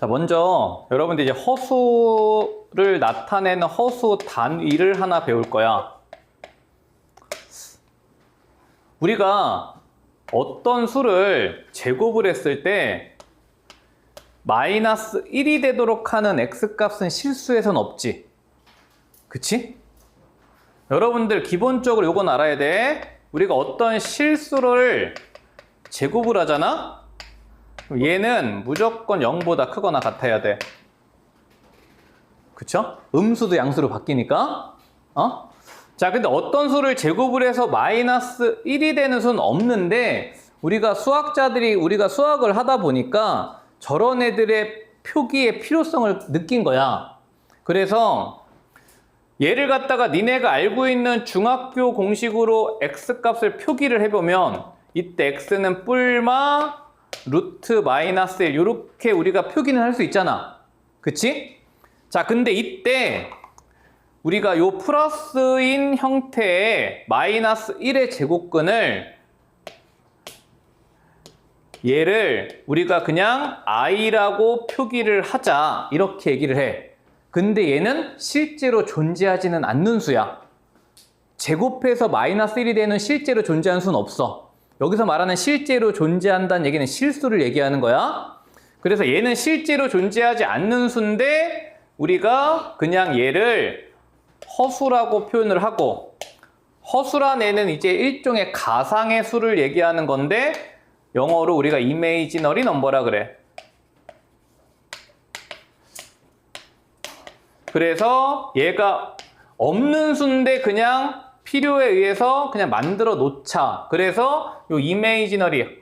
자, 먼저 여러분들 이제 허수를 나타내는 허수 단위를 하나 배울 거야. 우리가 어떤 수를 제곱을 했을 때 마이너스 1이 되도록 하는 x값은 실수에선 없지. 그치? 여러분들 기본적으로 이건 알아야 돼. 우리가 어떤 실수를 제곱을 하잖아? 얘는 무조건 0보다 크거나 같아야 돼. 그쵸? 음수도 양수로 바뀌니까. 자, 근데 어떤 수를 제곱을 해서 마이너스 1이 되는 수는 없는데 우리가 수학을 하다 보니까 저런 애들의 표기의 필요성을 느낀 거야. 그래서 얘를 갖다가 니네가 알고 있는 중학교 공식으로 x값을 표기를 해보면 이때 x는 뿔마 루트 마이너스 1 이렇게 우리가 표기는 할 수 있잖아. 그치? 자, 근데 이때 우리가 요 플러스인 형태의 마이너스 1의 제곱근을 얘를 우리가 그냥 i라고 표기를 하자 이렇게 얘기를 해. 근데 얘는 실제로 존재하지는 않는 수야. 제곱해서 마이너스 1이 되는 실제로 존재하는 수는 없어. 여기서 말하는 실제로 존재한다는 얘기는 실수를 얘기하는 거야. 그래서 얘는 실제로 존재하지 않는 수인데 우리가 그냥 얘를 허수라고 표현을 하고, 허수란 애는 이제 일종의 가상의 수를 얘기하는 건데 영어로 우리가 imaginary number라 그래. 그래서 얘가 없는 수인데 그냥 필요에 의해서 그냥 만들어 놓자. 그래서 요 imaginary,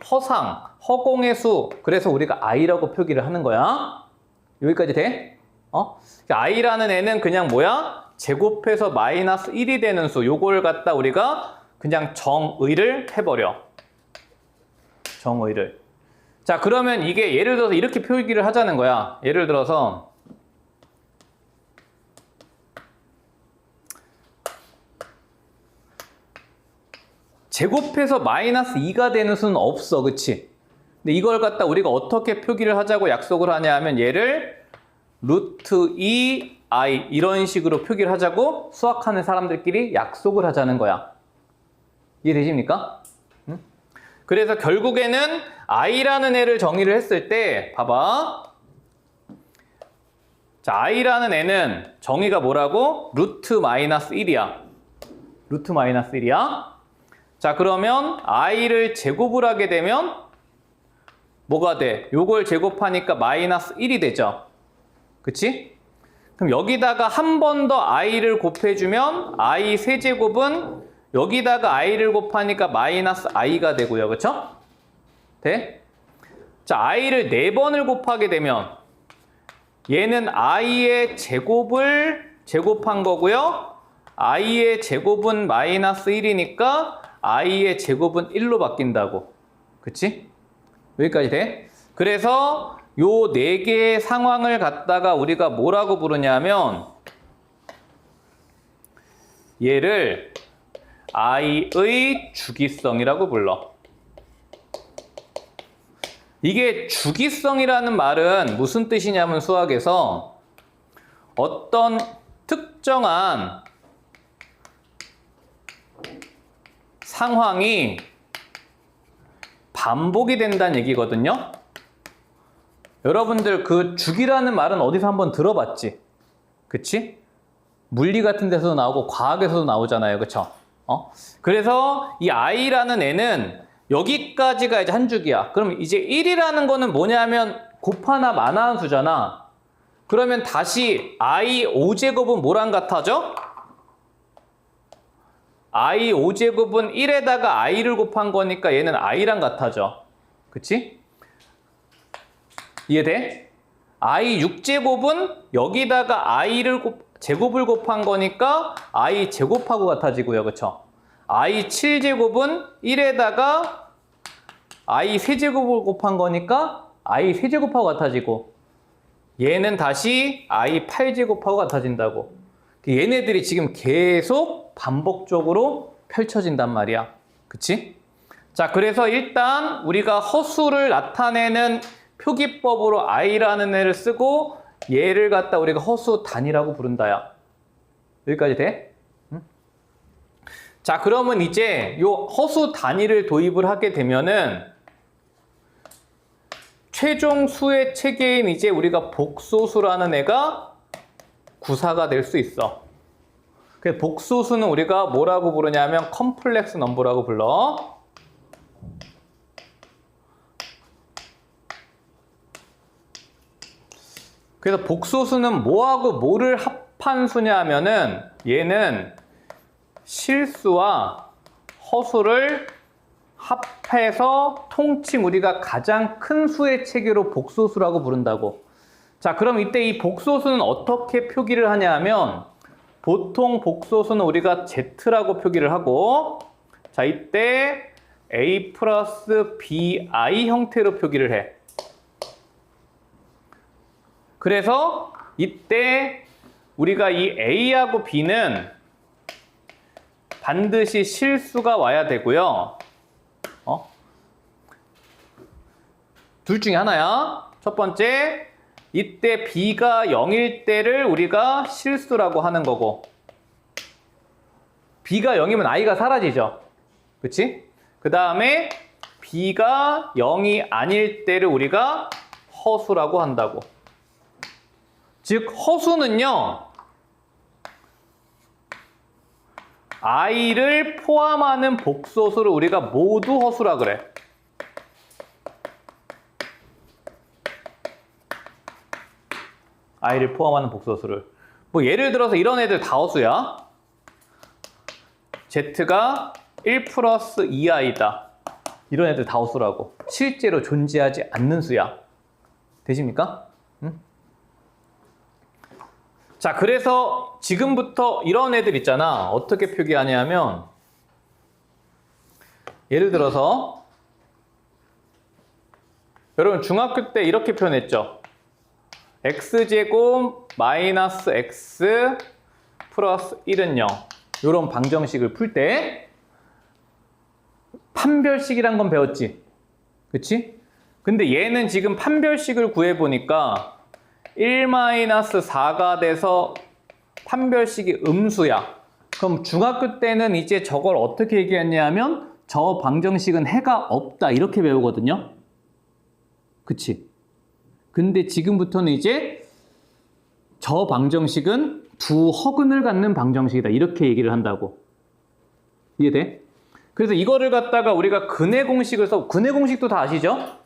허공의 수, 그래서 우리가 i라고 표기를 하는 거야. 여기까지 돼? i라는 애는 그냥 뭐야? 제곱해서 마이너스 1이 되는 수. 요걸 갖다 우리가 그냥 정의를 해버려. 정의를. 자, 그러면 이게 예를 들어서 이렇게 표기를 하자는 거야. 예를 들어서 제곱해서 마이너스 2가 되는 수는 없어. 그치? 근데 이걸 갖다 우리가 어떻게 표기를 하자고 약속을 하냐 하면 얘를 루트 2i 이런 식으로 표기를 하자고 수학하는 사람들끼리 약속을 하자는 거야. 이해되십니까? 응? 그래서 결국에는 i라는 애를 정의를 했을 때 봐봐. 자, i라는 애는 정의가 뭐라고? 루트 마이너스 1이야. 루트 마이너스 1이야. 자, 그러면 i를 제곱을 하게 되면 뭐가 돼? 요걸 제곱하니까 마이너스 1이 되죠. 그치? 그럼 여기다가 한 번 더 i를 곱해주면 i 세제곱은 여기다가 i를 곱하니까 마이너스 i가 되고요. 그쵸? 돼? 자, i를 4번을 곱하게 되면 얘는 i의 제곱을 제곱한 거고요. i의 제곱은 마이너스 1이니까 i의 제곱은 1로 바뀐다고. 그치? 여기까지 돼? 그래서 요 4개의 상황을 갖다가 우리가 뭐라고 부르냐면 얘를 i의 주기성이라고 불러. 이게 주기성이라는 말은 무슨 뜻이냐면 수학에서 어떤 특정한 상황이 반복이 된다는 얘기거든요. 여러분들 그 주기라는 말은 어디서 한번 들어봤지? 그치? 물리 같은 데서도 나오고 과학에서도 나오잖아요. 그쵸? 그래서 이 i라는 애는 여기까지가 이제 한 주기야. 그럼 이제 1이라는 거는 뭐냐면 곱하나 마나한 수잖아. 그러면 다시 i 5제곱은 뭐랑 같아져? i 5제곱은 1에다가 i를 곱한 거니까 얘는 i랑 같아져. 그치? 이해돼? i 6제곱은 여기다가 i를 제곱을 곱한 거니까 i 제곱하고 같아지고요. 그쵸? i 7제곱은 1에다가 i 세제곱을 곱한 거니까 i 세제곱하고 같아지고, 얘는 다시 i 8제곱하고 같아진다고. 얘네들이 지금 계속 반복적으로 펼쳐진단 말이야. 그치? 자, 그래서 일단 우리가 허수를 나타내는 표기법으로 i라는 애를 쓰고 얘를 갖다 우리가 허수 단위라고 부른다야. 여기까지 돼? 응? 자, 그러면 이제 요 허수 단위를 도입을 하게 되면은 최종 수의 체계인 이제 우리가 복소수라는 애가 구사가 될 수 있어. 그래서 복소수는 우리가 뭐라고 부르냐면 컴플렉스 넘버라고 불러. 그래서 복소수는 뭐하고 뭐를 합한 수냐 하면은 얘는 실수와 허수를 합해서 통칭 우리가 가장 큰 수의 체계로 복소수라고 부른다고. 자, 그럼 이때 이 복소수는 어떻게 표기를 하냐 하면 보통 복소수는 우리가 Z라고 표기를 하고, 자, 이때 A 플러스 BI 형태로 표기를 해. 그래서 이때 우리가 이 A하고 B는 반드시 실수가 와야 되고요. 둘 중에 하나야. 첫 번째, 이때 B가 0일 때를 우리가 실수라고 하는 거고, B가 0이면 I가 사라지죠. 그치? 그 다음에 B가 0이 아닐 때를 우리가 허수라고 한다고. 즉, 허수는요, I를 포함하는 복소수를 우리가 모두 허수라 그래. I를 포함하는 복소수를. 뭐 예를 들어서 이런 애들 다 허수야. Z가 1 플러스 2i다. 이런 애들 다 허수라고. 실제로 존재하지 않는 수야. 되십니까? 응? 자, 그래서 지금부터 이런 애들 있잖아. 어떻게 표기하냐면, 예를 들어서 여러분 중학교 때 이렇게 표현했죠. x제곱 마이너스 x 플러스 1은 0. 이런 방정식을 풀 때 판별식이란 건 배웠지. 그치? 근데 얘는 지금 판별식을 구해보니까 1-4가 돼서 판별식이 음수야. 그럼 중학교 때는 이제 저걸 어떻게 얘기했냐면 저 방정식은 해가 없다 이렇게 배우거든요. 그치? 근데 지금부터는 이제 저 방정식은 두 허근을 갖는 방정식이다 이렇게 얘기를 한다고. 이해돼? 그래서 이거를 갖다가 우리가 근해 공식을 근해 공식도 다 아시죠?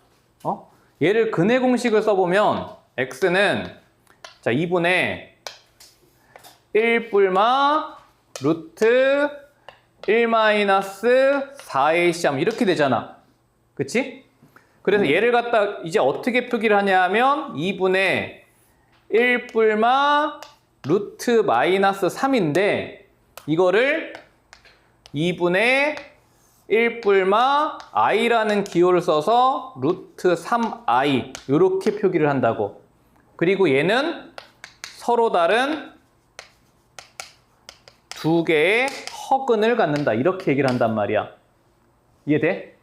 얘를 근해 공식을 써보면 x는 자 2분의 1 뿔마 루트 1 마이너스 4a 시 이렇게 되잖아. 그치? 그래서 얘를 갖다 이제 어떻게 표기를 하냐 하면 2분의 1 뿔마 루트 마이너스 3인데 이거를 2분의 1 뿔마 i라는 기호를 써서 루트 3i 이렇게 표기를 한다고. 그리고 얘는 서로 다른 두 개의 허근을 갖는다 이렇게 얘기를 한단 말이야. 이해돼?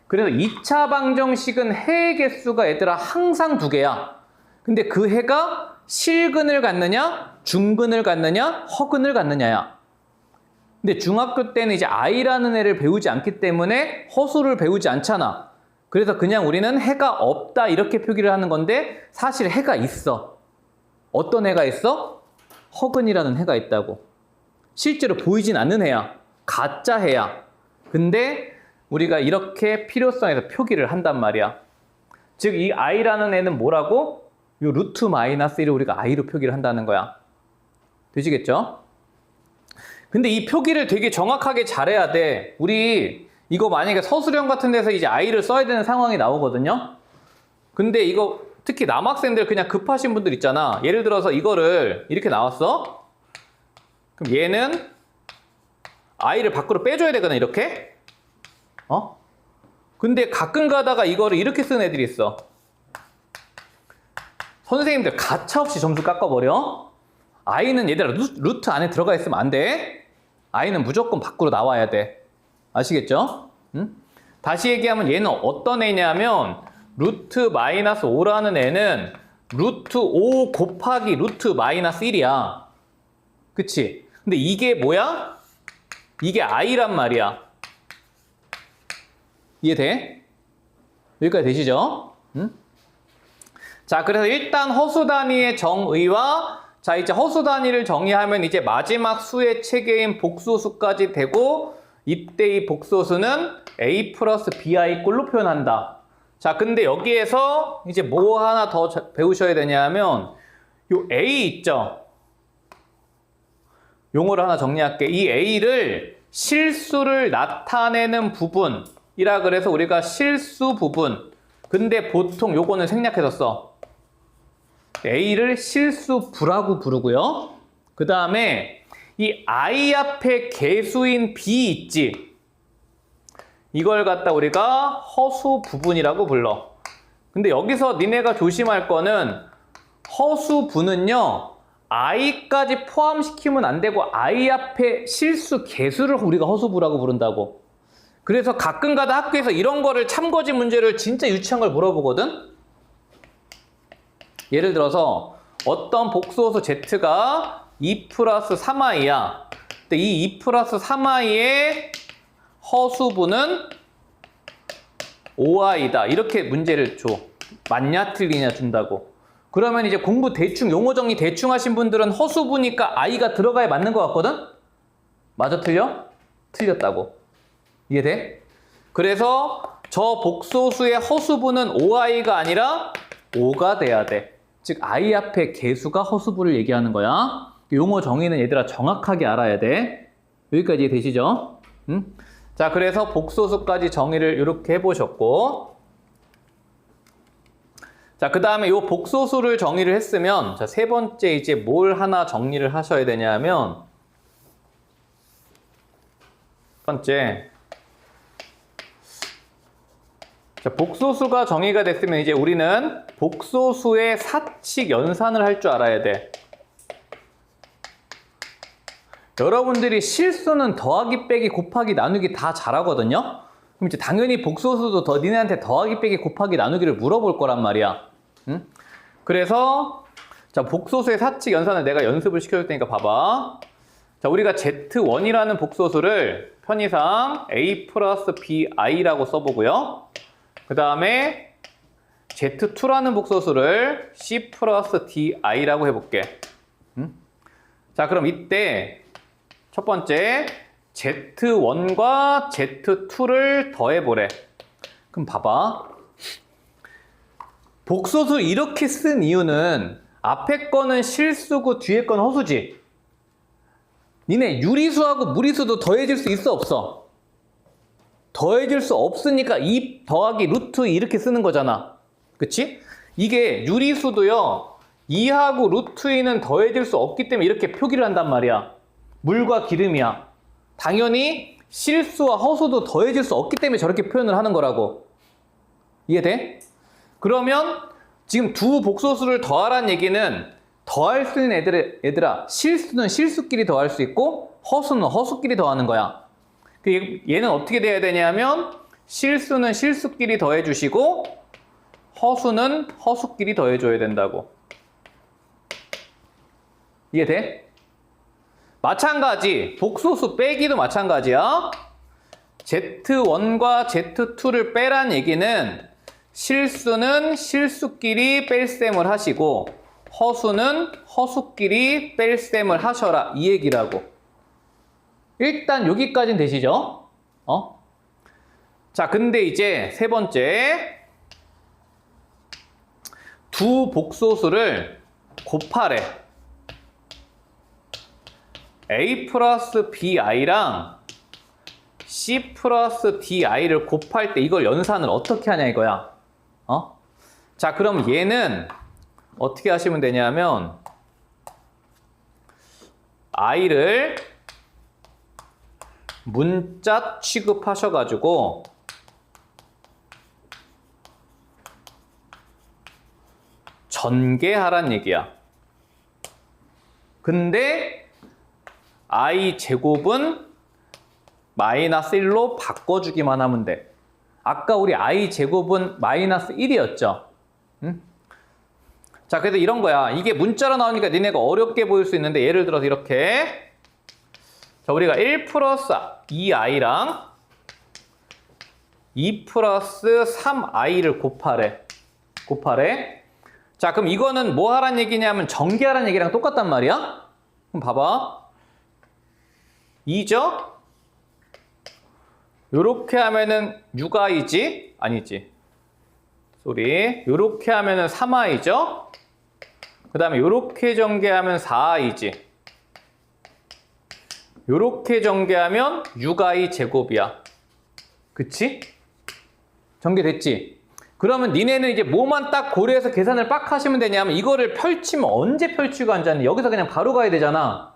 그래서 2차 방정식은 해의 개수가 얘들아 항상 두 개야. 근데 그 해가 실근을 갖느냐 중근을 갖느냐 허근을 갖느냐야. 근데 중학교 때는 이제 i라는 애를 배우지 않기 때문에 허수를 배우지 않잖아. 그래서 그냥 우리는 해가 없다 이렇게 표기를 하는 건데 사실 해가 있어. 어떤 해가 있어? 허근이라는 해가 있다고. 실제로 보이진 않는 해야. 가짜 해야. 근데 우리가 이렇게 필요성에서 표기를 한단 말이야. 즉 이 i라는 애는 뭐라고? 요 루트 마이너스 1을 우리가 i로 표기를 한다는 거야. 되시겠죠? 근데 이 표기를 되게 정확하게 잘해야 돼. 우리 이거 만약에 서술형 같은 데서 이제 i를 써야 되는 상황이 나오거든요. 근데 이거 특히 남학생들 그냥 급하신 분들 있잖아. 예를 들어서 이거를 이렇게 나왔어. 그럼 얘는 i를 밖으로 빼줘야 되거든 이렇게. 근데 가끔 가다가 이거를 이렇게 쓰는 애들이 있어. 선생님들 가차없이 점수 깎아버려. i는 얘들아 루트 안에 들어가 있으면 안 돼. i는 무조건 밖으로 나와야 돼. 아시겠죠? 응? 다시 얘기하면 얘는 어떤 애냐면 루트 마이너스 5라는 애는 루트 5 곱하기 루트 마이너스 1이야. 그치? 근데 이게 뭐야? 이게 i란 말이야. 이해돼? 여기까지 되시죠? 응? 자, 그래서 일단 허수 단위의 정의와 자, 이제 허수 단위를 정의하면 이제 마지막 수의 체계인 복소수까지 되고 이때 이 복소수는 a 플러스 bi 꼴로 표현한다. 자, 근데 여기에서 이제 뭐 하나 더 배우셔야 되냐면 요 a 있죠? 용어를 하나 정리할게. 이 a를 실수를 나타내는 부분이라 그래서 우리가 실수 부분. 근데 보통 요거는 생략해서 써. a를 실수부라고 부르고요. 그 다음에 이 i 앞에 개수인 b 있지? 이걸 갖다 우리가 허수 부분이라고 불러. 근데 여기서 니네가 조심할 거는 허수부는요. i까지 포함시키면 안 되고 i 앞에 실수 개수를 우리가 허수부라고 부른다고. 그래서 가끔가다 학교에서 이런 거를 참고지 문제를 진짜 유치한 걸 물어보거든. 예를 들어서 어떤 복소수 z가 2 플러스 3i야. 근데 이 2 플러스 3i의 허수부는 5i다. 이렇게 문제를 줘. 맞냐 틀리냐 준다고. 그러면 이제 공부 대충 용어 정리 대충 하신 분들은 허수부니까 i가 들어가야 맞는 것 같거든? 맞아 틀려? 틀렸다고. 이해돼? 그래서 저 복소수의 허수부는 5i가 아니라 5가 돼야 돼. 즉 i 앞에 개수가 허수부를 얘기하는 거야. 용어 정의는 얘들아 정확하게 알아야 돼. 여기까지 되시죠? 응? 자, 그래서 복소수까지 정의를 이렇게 해보셨고, 자, 그 다음에 이 복소수를 정의를 했으면, 자, 세 번째 이제 뭘 하나 정리를 하셔야 되냐면, 첫 번째, 자, 복소수가 정의가 됐으면 이제 우리는 복소수의 사칙 연산을 할 줄 알아야 돼. 여러분들이 실수는 더하기 빼기 곱하기 나누기 다 잘하거든요. 그럼 이제 당연히 복소수도 니네한테 더하기 빼기 곱하기 나누기를 물어볼 거란 말이야. 응? 그래서 자, 복소수의 사칙 연산을 내가 연습을 시켜줄 테니까 봐봐. 자, 우리가 Z1이라는 복소수를 편의상 A 플러스 BI라고 써보고요. 그 다음에 Z2라는 복소수를 C 플러스 DI라고 해볼게. 자, 그럼 이때 첫 번째 Z1과 Z2를 더해보래. 그럼 봐봐. 복소수 이렇게 쓴 이유는 앞에 거는 실수고 뒤에 건 허수지. 니네 유리수하고 무리수도 더해질 수 있어 없어? 더해질 수 없으니까 2 더하기 루트 이렇게 쓰는 거잖아. 그치? 이게 유리수도요. 2하고 루트 2는 더해질 수 없기 때문에 이렇게 표기를 한단 말이야. 물과 기름이야. 당연히 실수와 허수도 더해질 수 없기 때문에 저렇게 표현을 하는 거라고. 이해돼? 그러면 지금 두 복소수를 더하라는 얘기는 더할 수 있는 얘들아 실수는 실수끼리 더할 수 있고 허수는 허수끼리 더하는 거야. 얘는 어떻게 돼야 되냐면 실수는 실수끼리 더해주시고 허수는 허수끼리 더해줘야 된다고. 이해돼? 마찬가지 복소수 빼기도 마찬가지야. Z1과 Z2를 빼란 얘기는 실수는 실수끼리 뺄셈을 하시고 허수는 허수끼리 뺄셈을 하셔라 이 얘기라고. 일단 여기까지는 되시죠? 자, 근데 이제 세 번째 두 복소수를 곱하래. A 플러스 BI랑 C 플러스 DI를 곱할 때 이걸 연산을 어떻게 하냐 이거야. 자, 그럼 얘는 어떻게 하시면 되냐면 I를 문자 취급하셔가지고 전개하란 얘기야. 근데 I 제곱은 마이너스 1로 바꿔주기만 하면 돼. 아까 우리 I 제곱은 마이너스 1이었죠. 응? 자, 그래서 이런 거야. 이게 문자로 나오니까 니네가 어렵게 보일 수 있는데 예를 들어서 이렇게 자, 우리가 1 플러스 2i랑 2 플러스 3i를 곱하래. 자, 그럼 이거는 뭐 하란 얘기냐면 전개하란 얘기랑 똑같단 말이야. 그럼 봐봐. 2죠? 요렇게 하면은 6i지? 아니지. 요렇게 하면은 3i죠? 그 다음에 요렇게 전개하면 4i지. 요렇게 전개하면 6i 제곱이야. 그치? 전개됐지? 그러면 니네는 이제 뭐만 딱 고려해서 계산을 빡 하시면 되냐면 이거를 펼치면 언제 펼치고 앉았니? 여기서 그냥 바로 가야 되잖아.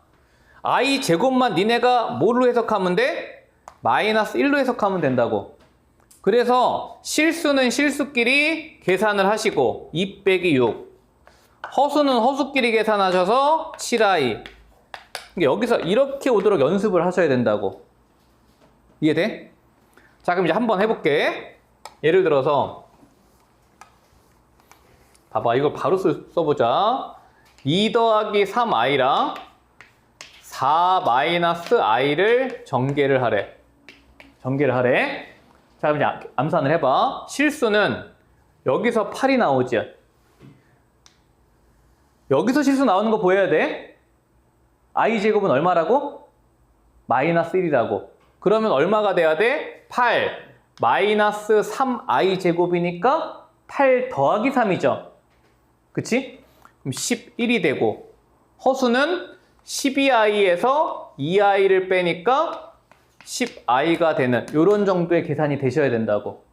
i 제곱만 니네가 뭘로 해석하면 돼? 마이너스 1로 해석하면 된다고. 그래서 실수는 실수끼리 계산을 하시고 2 빼기 6. 허수는 허수끼리 계산하셔서 7i. 여기서 이렇게 오도록 연습을 하셔야 된다고. 이해돼? 자, 그럼 이제 한번 해볼게. 예를 들어서 봐봐. 이걸 바로 써보자. 2 더하기 3i랑 4 마이너스 i를 전개를 하래. 자, 그럼 이제 암산을 해봐. 실수는 여기서 8이 나오지. 여기서 실수 나오는 거 보여야 돼. i 제곱은 얼마라고? 마이너스 1이라고. 그러면 얼마가 돼야 돼? 8 마이너스 3i 제곱이니까 8 더하기 3이죠. 그치? 그럼 11이 되고 허수는 12i에서 2i를 빼니까 10i가 되는 이런 정도의 계산이 되셔야 된다고.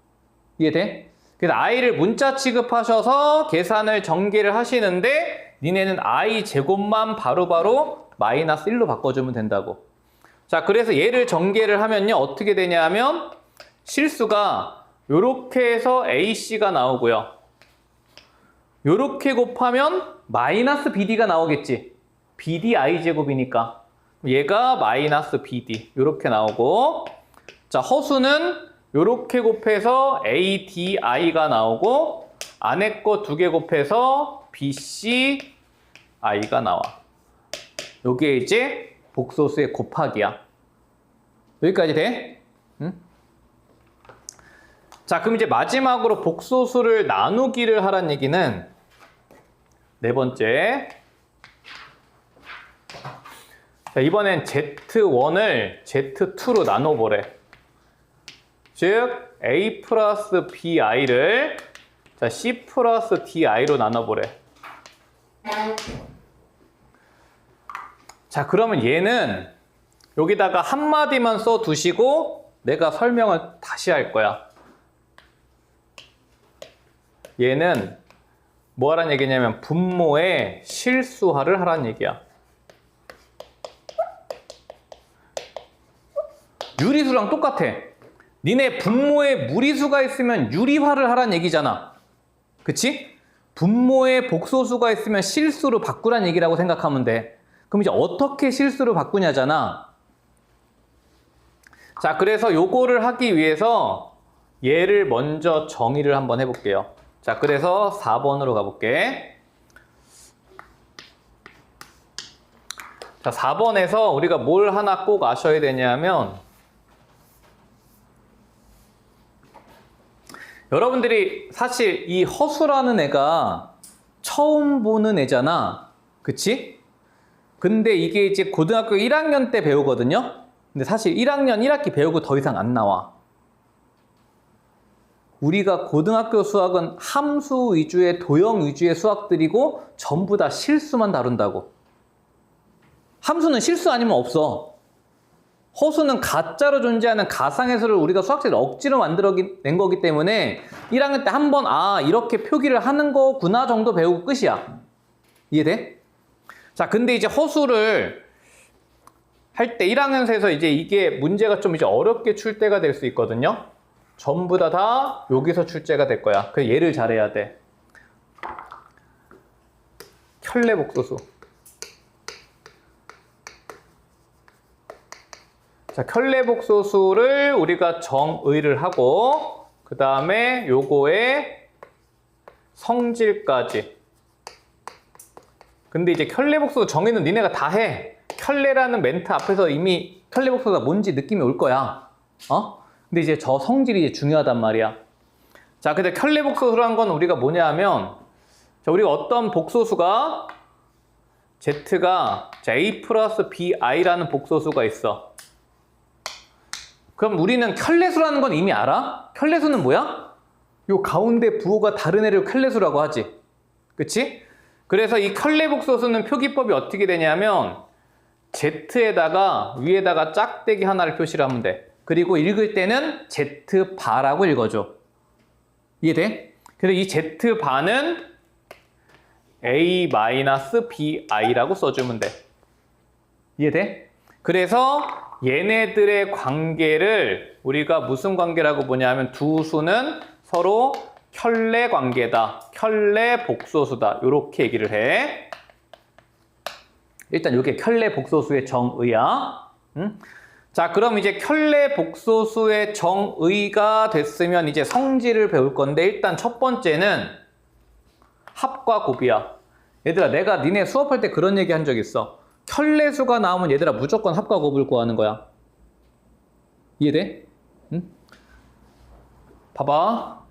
이해돼? 그래서 i를 문자 취급하셔서 계산을 전개를 하시는데 니네는 i 제곱만 바로바로 마이너스 1로 바꿔주면 된다고. 자, 그래서 얘를 전개를 하면요 어떻게 되냐 하면 실수가 요렇게 해서 AC가 나오고요. 요렇게 곱하면 마이너스 BD가 나오겠지. BD I 제곱이니까 얘가 마이너스 BD 요렇게 나오고, 자, 허수는 요렇게 곱해서 ADI가 나오고 안에 거 2개 곱해서 BCI가 나와. 요게 이제 복소수의 곱하기야. 여기까지 돼? 응? 자, 그럼 이제 마지막으로 복소수를 나누기를 하란 얘기는 네 번째. 자, 이번엔 Z1을 Z2로 나눠보래. 즉, A 플러스 BI를 자, C 플러스 DI로 나눠보래. 자, 그러면 얘는 여기다가 한마디만 써두시고 내가 설명을 다시 할 거야. 얘는 뭐 하란 얘기냐면 분모의 실수화를 하란 얘기야. 유리수랑 똑같아. 니네 분모에 무리수가 있으면 유리화를 하란 얘기잖아. 그치? 분모에 복소수가 있으면 실수로 바꾸란 얘기라고 생각하면 돼. 그럼 이제 어떻게 실수로 바꾸냐잖아. 자, 그래서 요거를 하기 위해서 얘를 먼저 정의를 한번 해볼게요. 자, 그래서 4번으로 가볼게. 자, 4번에서 우리가 뭘 하나 꼭 아셔야 되냐면 여러분들이 사실 이 허수라는 애가 처음 보는 애잖아. 그치? 근데 이게 이제 고등학교 1학년 때 배우거든요. 근데 사실 1학년 1학기 배우고 더 이상 안 나와. 우리가 고등학교 수학은 함수 위주의 도형 위주의 수학들이고 전부 다 실수만 다룬다고. 함수는 실수 아니면 없어. 허수는 가짜로 존재하는 가상해설을 우리가 수학자를 억지로 만들어낸 거기 때문에 1학년 때 한 번 이렇게 표기를 하는 거구나 정도 배우고 끝이야. 이해돼? 자, 근데 이제 허수를 할 때 1학년에서 이제 이게 문제가 좀 이제 어렵게 출제가 될 수 있거든요. 전부 다 여기서 출제가 될 거야. 그래서 얘를 잘해야 돼. 켤레복소수. 자, 켤레복소수를 우리가 정의를 하고 그 다음에 요거의 성질까지. 근데 이제 켤레복소 정의는 니네가 다 해. 켤레라는 멘트 앞에서 이미 켤레복소가 뭔지 느낌이 올 거야. 근데 이제 저 성질이 이제 중요하단 말이야. 자, 근데 켤레복소수라는 건 우리가 뭐냐 하면, 자, 우리가 어떤 복소수가 Z가 A 플러스 BI라는 복소수가 있어. 그럼 우리는 켤레수라는 건 이미 알아? 켤레수는 뭐야? 요 가운데 부호가 다른 애를 켤레수라고 하지. 그치? 그래서 이 켤레복소수는 표기법이 어떻게 되냐면 Z에다가 위에다가 짝대기 하나를 표시를 하면 돼. 그리고 읽을 때는 Z바라고 읽어줘. 이해돼? 그래서 이 Z바는 A-BI라고 써주면 돼. 이해돼? 그래서 얘네들의 관계를 우리가 무슨 관계라고 보냐면 두 수는 서로 켤레 관계다. 켤레 복소수다. 이렇게 얘기를 해. 일단 이게 켤레 복소수의 정의야. 자, 그럼 이제 켤레 복소수의 정의가 됐으면 이제 성질을 배울 건데, 일단 첫 번째는 합과 곱이야. 얘들아, 내가 니네 수업할 때 그런 얘기 한 적 있어. 켤레수가 나오면 얘들아 무조건 합과 곱을 구하는 거야. 이해돼? 응? 봐봐.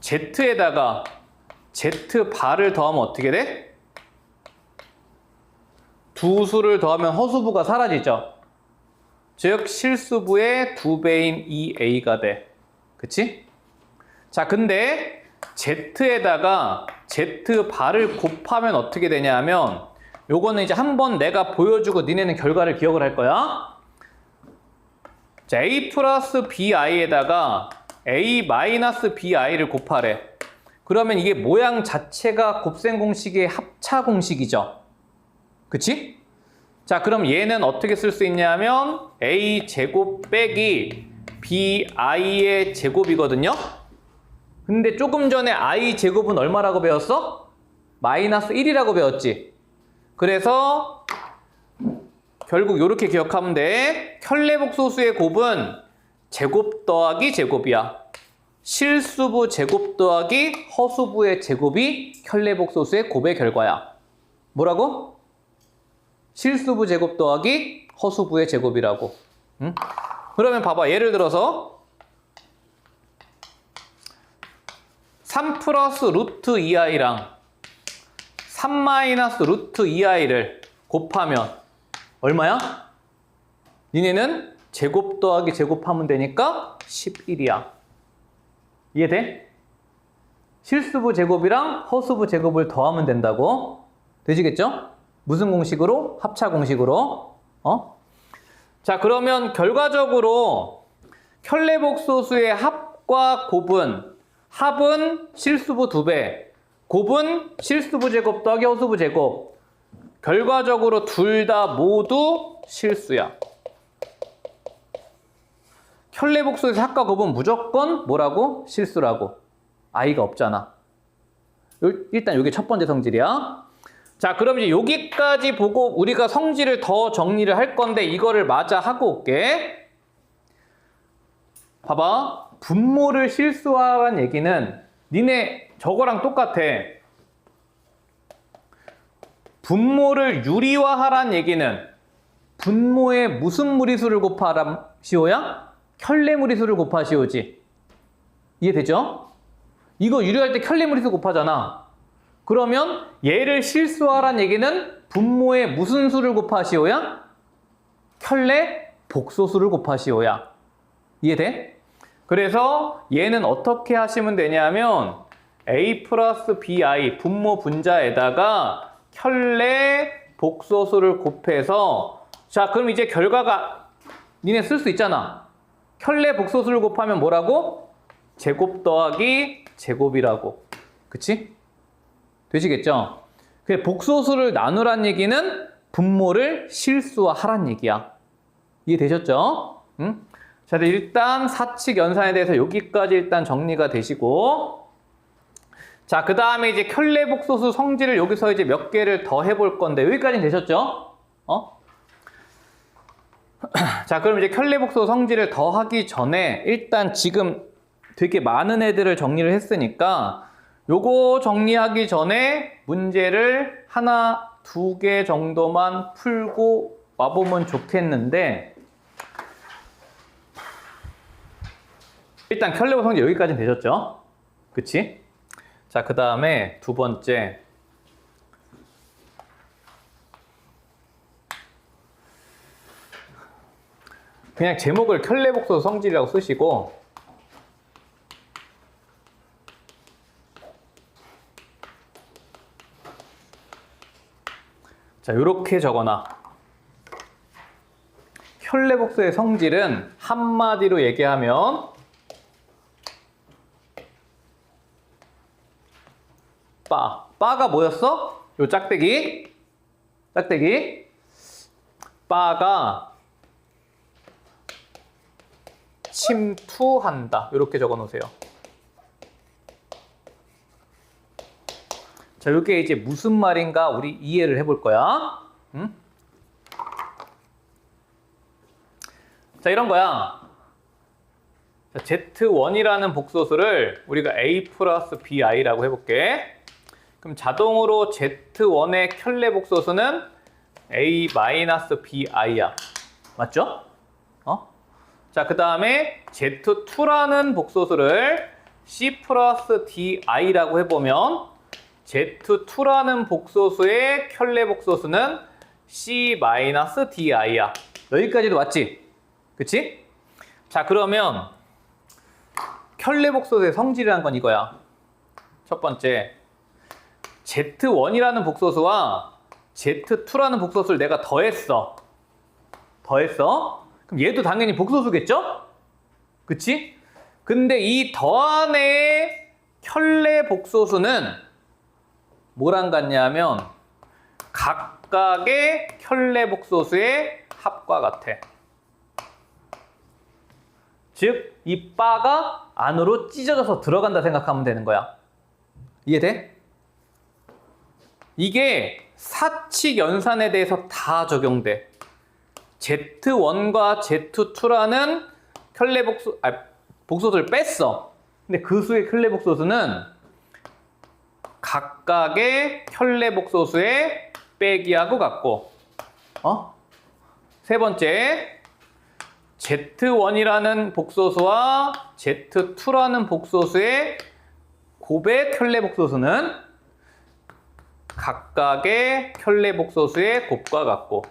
Z에다가 Z바를 더하면 어떻게 돼? 두 수를 더하면 허수부가 사라지죠. 즉 실수부의 2배인 2A가 돼. 그치? 자, 근데 Z에다가 Z바를 곱하면 어떻게 되냐 하면, 요거는 이제 한번 내가 보여주고 니네는 결과를 기억을 할 거야. 자, A 플러스 BI에다가 A 마이너스 BI를 곱하래. 그러면 이게 모양 자체가 곱셈 공식의 합차 공식이죠. 그치? 자, 그럼 얘는 어떻게 쓸 수 있냐면 A 제곱 빼기 BI의 제곱이거든요. 근데 조금 전에 I 제곱은 얼마라고 배웠어? 마이너스 1이라고 배웠지. 그래서 결국 이렇게 기억하면 돼. 켤레복소수의 곱은 제곱 더하기 제곱이야. 실수부 제곱 더하기 허수부의 제곱이 켤레복소수의 곱의 결과야. 뭐라고? 실수부 제곱 더하기 허수부의 제곱이라고. 응? 그러면 봐봐. 예를 들어서 3 플러스 루트 2i랑 3 마이너스 루트 2i를 곱하면 얼마야? 니네는 제곱 더하기 제곱하면 되니까 11이야. 이해돼? 실수부 제곱이랑 허수부 제곱을 더하면 된다고. 되시겠죠? 무슨 공식으로? 합차 공식으로. 자, 그러면 결과적으로 켤레복소수의 합과 곱은, 합은 실수부 2배, 곱은 실수부 제곱 더하기 허수부 제곱. 결과적으로 둘 다 모두 실수야. 켤레복소에서 합과 곱은 무조건 뭐라고? 실수라고. i가 없잖아. 일단 이게 첫 번째 성질이야. 자, 그럼 이제 여기까지 보고 우리가 성질을 더 정리를 할 건데 이거를 마저 하고 올게. 봐봐. 분모를 실수하라는 얘기는 니네 저거랑 똑같아. 분모를 유리화하라는 얘기는 분모에 무슨 무리수를 곱하시오야? 켤레 무리수를 곱하시오지. 이해되죠? 이거 유리할 때 켤레 무리수 곱하잖아. 그러면 얘를 실수하라는 얘기는 분모에 무슨 수를 곱하시오야? 켤레 복소수를 곱하시오야. 이해돼? 그래서 얘는 어떻게 하시면 되냐면 A 플러스 BI 분모 분자에다가 켤레 복소수를 곱해서, 자, 그럼 이제 결과가 니네 쓸 수 있잖아. 켤레 복소수를 곱하면 뭐라고? 제곱 더하기 제곱이라고. 그치? 되시겠죠? 그 복소수를 나누란 얘기는 분모를 실수화하란 얘기야. 이해되셨죠? 응? 자, 일단 사칙 연산에 대해서 여기까지 일단 정리가 되시고, 자, 그 다음에 이제 켤레복소수 성질을 여기서 이제 몇 개를 더 해볼 건데, 여기까지는 되셨죠? 자, 그럼 이제 켤레복소수 성질을 더 하기 전에 일단 지금 되게 많은 애들을 정리를 했으니까 요거 정리하기 전에 문제를 하나, 두 개 정도만 풀고 와보면 좋겠는데 일단 켤레복 성질 여기까지는 되셨죠? 그치? 자, 그 다음에 두 번째 그냥 제목을 켤레복소 성질이라고 쓰시고 자, 요렇게 적어놔. 켤레복소의 성질은 한마디로 얘기하면 빠가 뭐였어? 요 짝대기 빠가 침투한다. 이렇게 적어 놓으세요. 자, 이게 이제 무슨 말인가 우리 이해를 해볼 거야. 응? 자, 이런 거야. 자, Z1이라는 복소수를 우리가 A 플러스 BI라고 해볼게. 그럼 자동으로 Z1의 켤레 복소수는 A 마이너스 BI야. 맞죠? 자, 그 다음에 Z2라는 복소수를 C 플러스 DI라고 해보면 Z2라는 복소수의 켤레 복소수는 C 마이너스 DI야. 여기까지도 맞지? 그치? 자, 그러면 켤레 복소수의 성질이라는 건 이거야. 첫 번째, Z1이라는 복소수와 Z2라는 복소수를 내가 더했어. 그럼 얘도 당연히 복소수겠죠? 그치? 근데 이 더한의 켤레 복소수는 뭐랑 같냐면 각각의 켤레 복소수의 합과 같아. 즉, 이 바가 안으로 찢어져서 들어간다 생각하면 되는 거야. 이해돼? 이게 사칙 연산에 대해서 다 적용돼. Z1과 Z2라는 켤레 복소수를 뺐어. 근데 그 수의 켤레 복소수는 각각의 켤레 복소수의 빼기하고 같고, 세 번째, Z1이라는 복소수와 Z2라는 복소수의 곱의 켤레 복소수는 각각의 켤레 복소수의 곱과 같고,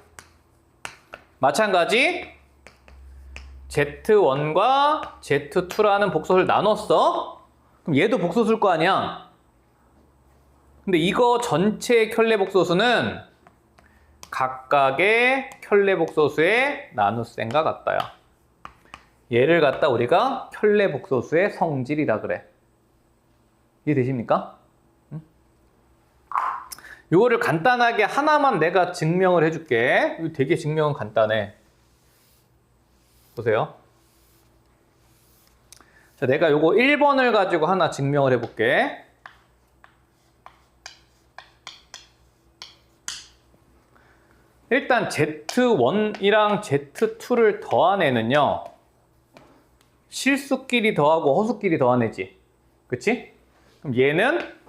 마찬가지 Z1과 Z2라는 복소수를 나눴어? 그럼 얘도 복소수일 거 아니야? 근데 이거 전체의 켤레 복소수는 각각의 켤레 복소수의 나눗셈과 같다야. 얘를 갖다 우리가 켤레 복소수의 성질이라 그래. 이해되십니까? 이거를 간단하게 하나만 내가 증명을 해줄게. 이거 되게 증명은 간단해. 보세요. 자, 내가 요거 1번을 가지고 하나 증명을 해볼게. 일단 Z1이랑 Z2를 더한 애는요, 실수끼리 더하고 허수끼리 더한 애지. 그치? 그럼 얘는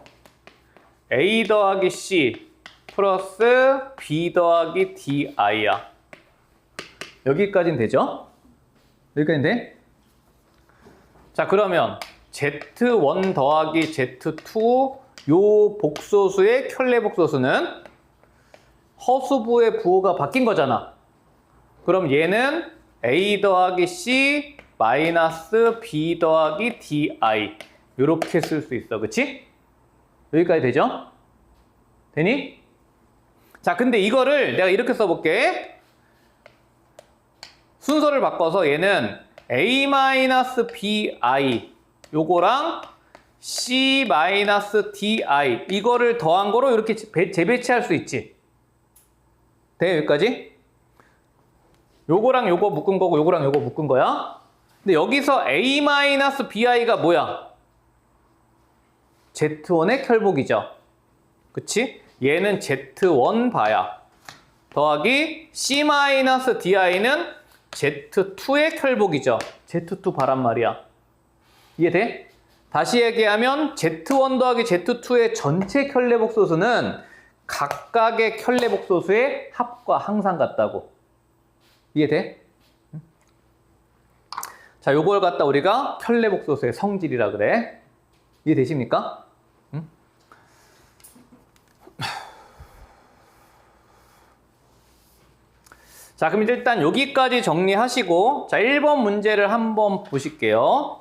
A 더하기 C 플러스 B 더하기 DI야. 여기까지는 되죠? 여기까지는 돼? 자, 그러면 Z1 더하기 Z2 요 복소수의 켤레 복소수는 허수부의 부호가 바뀐 거잖아. 그럼 얘는 A 더하기 C 마이너스 B 더하기 DI 이렇게 쓸 수 있어. 그치? 여기까지 되죠? 되니? 자, 근데 이거를 내가 이렇게 써볼게. 순서를 바꿔서 얘는 A-BI 요거랑 C-DI 이거를 더한 거로 이렇게 재배치할 수 있지. 돼? 여기까지? 요거랑 요거 묶은 거고 요거랑 요거 묶은 거야. 근데 여기서 A-BI가 뭐야? Z1의 켤복이죠. 그치? 얘는 Z1 바야. 더하기 C-DI는 Z2의 켤복이죠. Z2 바란 말이야. 이해돼? 다시 얘기하면 Z1 더하기 Z2의 전체 켤레복소수는 각각의 켤레복소수의 합과 항상 같다고. 이해돼? 자, 요걸 갖다 우리가 켤레복소수의 성질이라 그래. 이해되십니까? 자, 그럼 일단 여기까지 정리하시고, 자, 1번 문제를 한번 보실게요.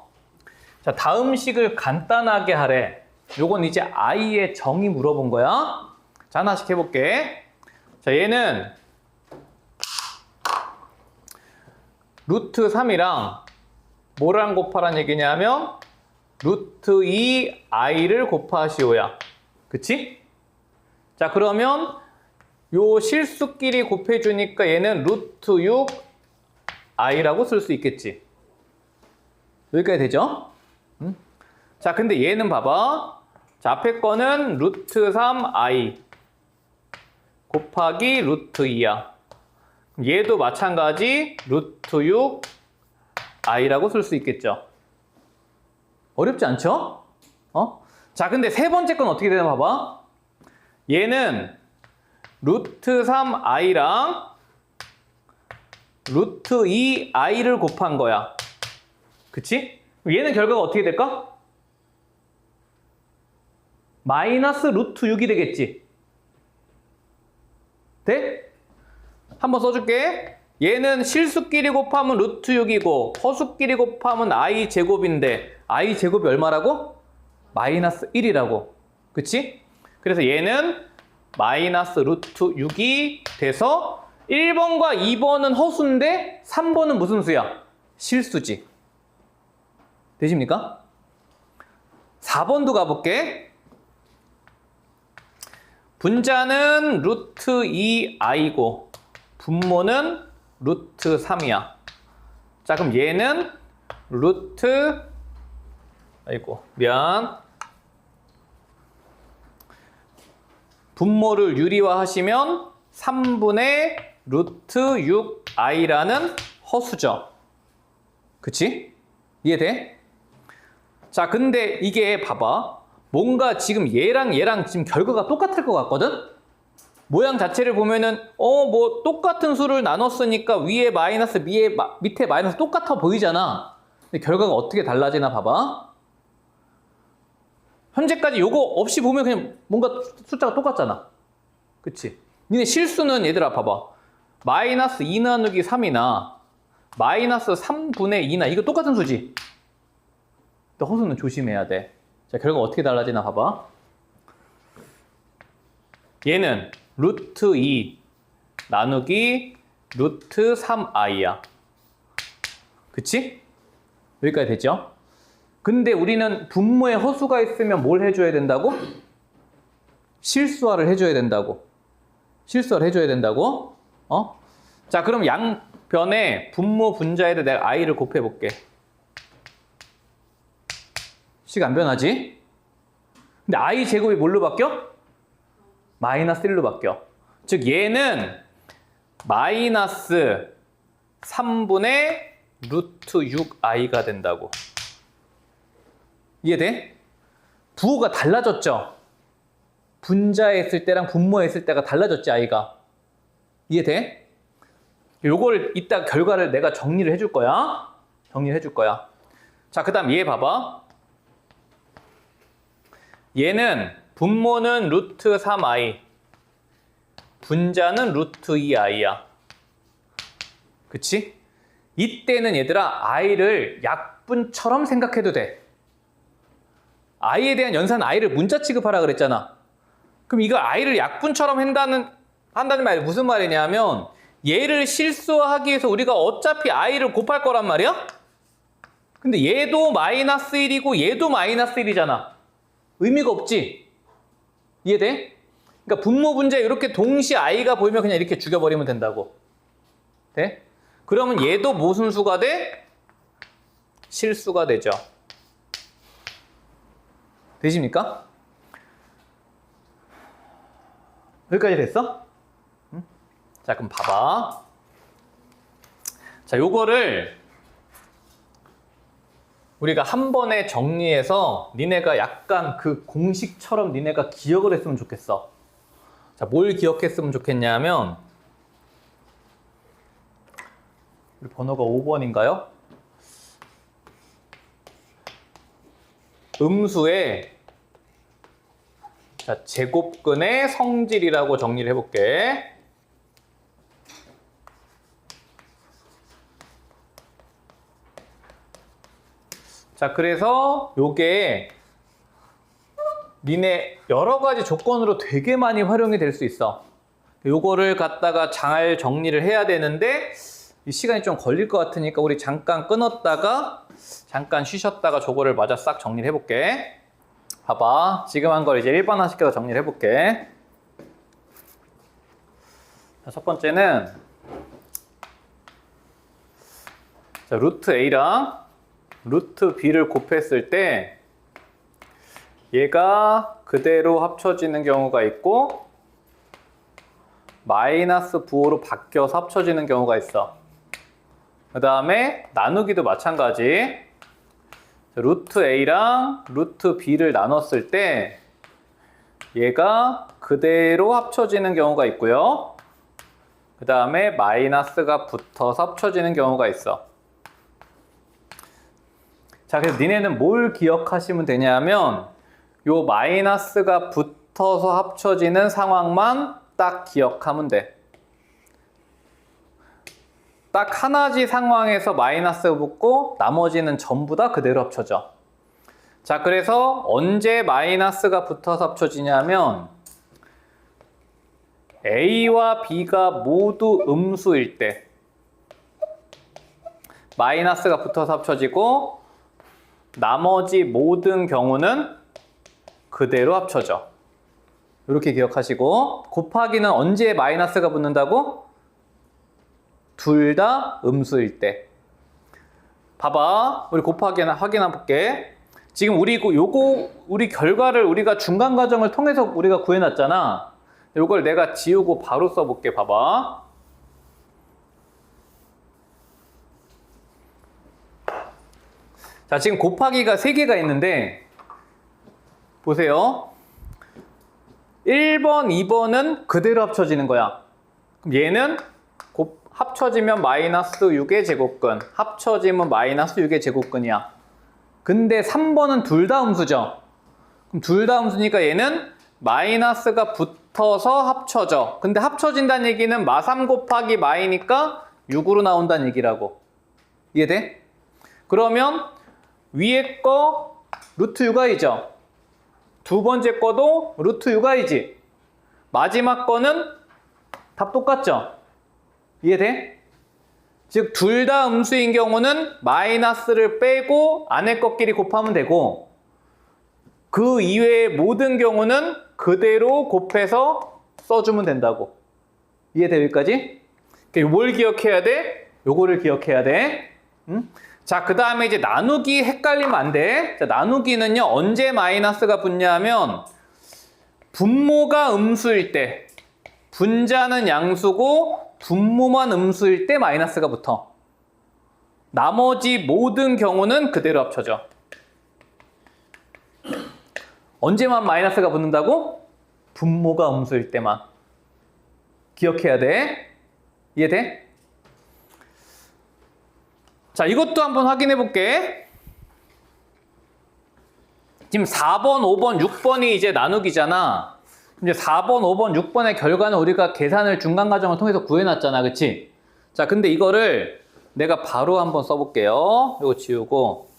자, 다음 식을 간단하게 하래. 요건 이제 i의 정의 물어본 거야. 자, 하나씩 해볼게. 자, 얘는 루트 3이랑 뭐랑 곱하란 얘기냐면 루트 2i를 곱하시오야. 그치? 자, 그러면 요 실수끼리 곱해주니까 얘는 루트 6i라고 쓸 수 있겠지. 여기까지 되죠? 자, 근데 얘는 봐봐. 자, 앞에 거는 루트 3i 곱하기 루트 2야. 얘도 마찬가지 루트 6i라고 쓸 수 있겠죠. 어렵지 않죠? 자, 근데 세 번째 건 어떻게 되나 봐봐. 얘는 루트 3i랑 루트 2i를 곱한 거야. 그치? 얘는 결과가 어떻게 될까? 마이너스 루트 6이 되겠지. 돼? 한번 써줄게. 얘는 실수끼리 곱하면 루트 6이고 허수끼리 곱하면 i 제곱인데 i 제곱이 얼마라고? 마이너스 1이라고. 그치? 그래서 얘는 마이너스 루트 6이 돼서 1번과 2번은 허수인데 3번은 무슨 수야? 실수지. 되십니까? 4번도 가볼게. 분자는 루트 2i고 분모는 루트 3이야. 자, 그럼 얘는 루트 분모를 유리화하시면 3분의 루트 6i라는 허수죠. 그치? 이해돼? 자, 근데 이게 봐봐. 뭔가 지금 얘랑 지금 결과가 똑같을 것 같거든? 모양 자체를 보면은 뭐 똑같은 수를 나눴으니까 위에 마이너스 밑에 마이너스 똑같아 보이잖아. 근데 결과가 어떻게 달라지나 봐봐. 현재까지 요거 없이 보면 그냥 뭔가 숫자가 똑같잖아. 그치? 니네 실수는 얘들아 봐봐. 마이너스 2 나누기 3이나 마이너스 3분의 2나 이거 똑같은 수지? 근데 허수는 조심해야 돼. 자, 결과가 어떻게 달라지나 봐봐. 얘는 루트 2 나누기 루트 3i야. 그치? 여기까지 됐죠? 근데 우리는 분모에 허수가 있으면 뭘 해줘야 된다고? 실수화를 해줘야 된다고. 실수화를 해줘야 된다고. 자, 그럼 양변에 분모 분자에다 내가 i를 곱해볼게. 식 안 변하지? 근데 i 제곱이 뭘로 바뀌어? 마이너스 1로 바뀌어. 즉 얘는 마이너스 3분의 루트 6i가 된다고. 이해돼? 부호가 달라졌죠? 분자에 있을 때랑 분모에 있을 때가 달라졌지, i가. 이해돼? 요걸 이따 결과를 내가 정리를 해줄 거야. 정리를 해줄 거야. 자, 그 다음 얘 봐봐. 얘는 분모는 루트 3i, 분자는 루트 2i야. 그치? 이때는 얘들아 i를 약분처럼 생각해도 돼. i에 대한 연산 i를 문자 취급하라 그랬잖아. 그럼 이거 i를 약분처럼 한다는 말이 무슨 말이냐면 얘를 실수화하기 위해서 우리가 어차피 i를 곱할 거란 말이야? 근데 얘도 마이너스 1이고 얘도 마이너스 1이잖아. 의미가 없지? 이해돼? 그러니까 분모 분자에 이렇게 동시에 i가 보이면 그냥 이렇게 죽여버리면 된다고. 돼? 그러면 얘도 무슨 수가 돼? 실수가 되죠. 되십니까? 여기까지 됐어? 응? 자, 그럼 봐봐. 자, 요거를 우리가 한 번에 정리해서 니네가 약간 그 공식처럼 니네가 기억을 했으면 좋겠어. 자, 뭘 기억했으면 좋겠냐면 우리 번호가 5번인가요? 음수의 자, 제곱근의 성질이라고 정리를 해볼게. 자, 그래서 요게 니네 여러 가지 조건으로 되게 많이 활용이 될 수 있어. 요거를 갖다가 잘 정리를 해야 되는데 이 시간이 좀 걸릴 것 같으니까 우리 잠깐 끊었다가 잠깐 쉬셨다가 저거를 마저 싹 정리를 해볼게. 봐봐. 지금 한 걸 이제 일반화시켜서 정리를 해볼게. 자, 첫 번째는 자, 루트 A랑 루트 B를 곱했을 때 얘가 그대로 합쳐지는 경우가 있고 마이너스 부호로 바뀌어서 합쳐지는 경우가 있어. 그 다음에 나누기도 마찬가지. 루트 A랑 루트 B를 나눴을 때 얘가 그대로 합쳐지는 경우가 있고요. 그 다음에 마이너스가 붙어서 합쳐지는 경우가 있어. 자, 그래서 니네는 뭘 기억하시면 되냐면 요 마이너스가 붙어서 합쳐지는 상황만 딱 기억하면 돼. 딱 하나지 상황에서 마이너스가 붙고 나머지는 전부 다 그대로 합쳐져. 자, 그래서 언제 마이너스가 붙어서 합쳐지냐면 A와 B가 모두 음수일 때 마이너스가 붙어서 합쳐지고 나머지 모든 경우는 그대로 합쳐져. 이렇게 기억하시고 곱하기는 언제 마이너스가 붙는다고? 둘 다 음수일 때. 봐봐. 우리 곱하기 확인해 볼게. 지금 우리 결과를 우리가 중간 과정을 통해서 우리가 구해놨잖아. 이걸 내가 지우고 바로 써볼게. 봐봐. 자, 지금 곱하기가 3개가 있는데 보세요. 1번, 2번은 그대로 합쳐지는 거야. 그럼 얘는 합쳐지면 마이너스 6의 제곱근, 합쳐지면 마이너스 6의 제곱근이야. 근데 3번은 둘 다 음수죠. 그럼 둘 다 음수니까 얘는 마이너스가 붙어서 합쳐져. 근데 합쳐진다는 얘기는 마3 곱하기 마이니까 6으로 나온다는 얘기라고. 이해돼? 그러면 위에 거 루트 6i죠. 두 번째 거도 루트 6i지. 마지막 거는 답 똑같죠? 이해돼? 즉 둘 다 음수인 경우는 마이너스를 빼고 안에 것끼리 곱하면 되고 그 이외의 모든 경우는 그대로 곱해서 써주면 된다고. 이해돼 여기까지? 뭘 기억해야 돼? 요거를 기억해야 돼. 응? 자, 그 다음에 이제 나누기 헷갈리면 안 돼. 자, 나누기는요 언제 마이너스가 붙냐면 분모가 음수일 때, 분자는 양수고 분모만 음수일 때 마이너스가 붙어. 나머지 모든 경우는 그대로 합쳐져. 언제만 마이너스가 붙는다고? 분모가 음수일 때만. 기억해야 돼. 이해돼? 자, 이것도 한번 확인해 볼게. 지금 4번, 5번, 6번이 이제 나누기잖아. 이제 4번, 5번, 6번의 결과는 우리가 계산을 중간 과정을 통해서 구해놨잖아. 그치? 자, 근데 이거를 내가 바로 한번 써볼게요. 이거 지우고.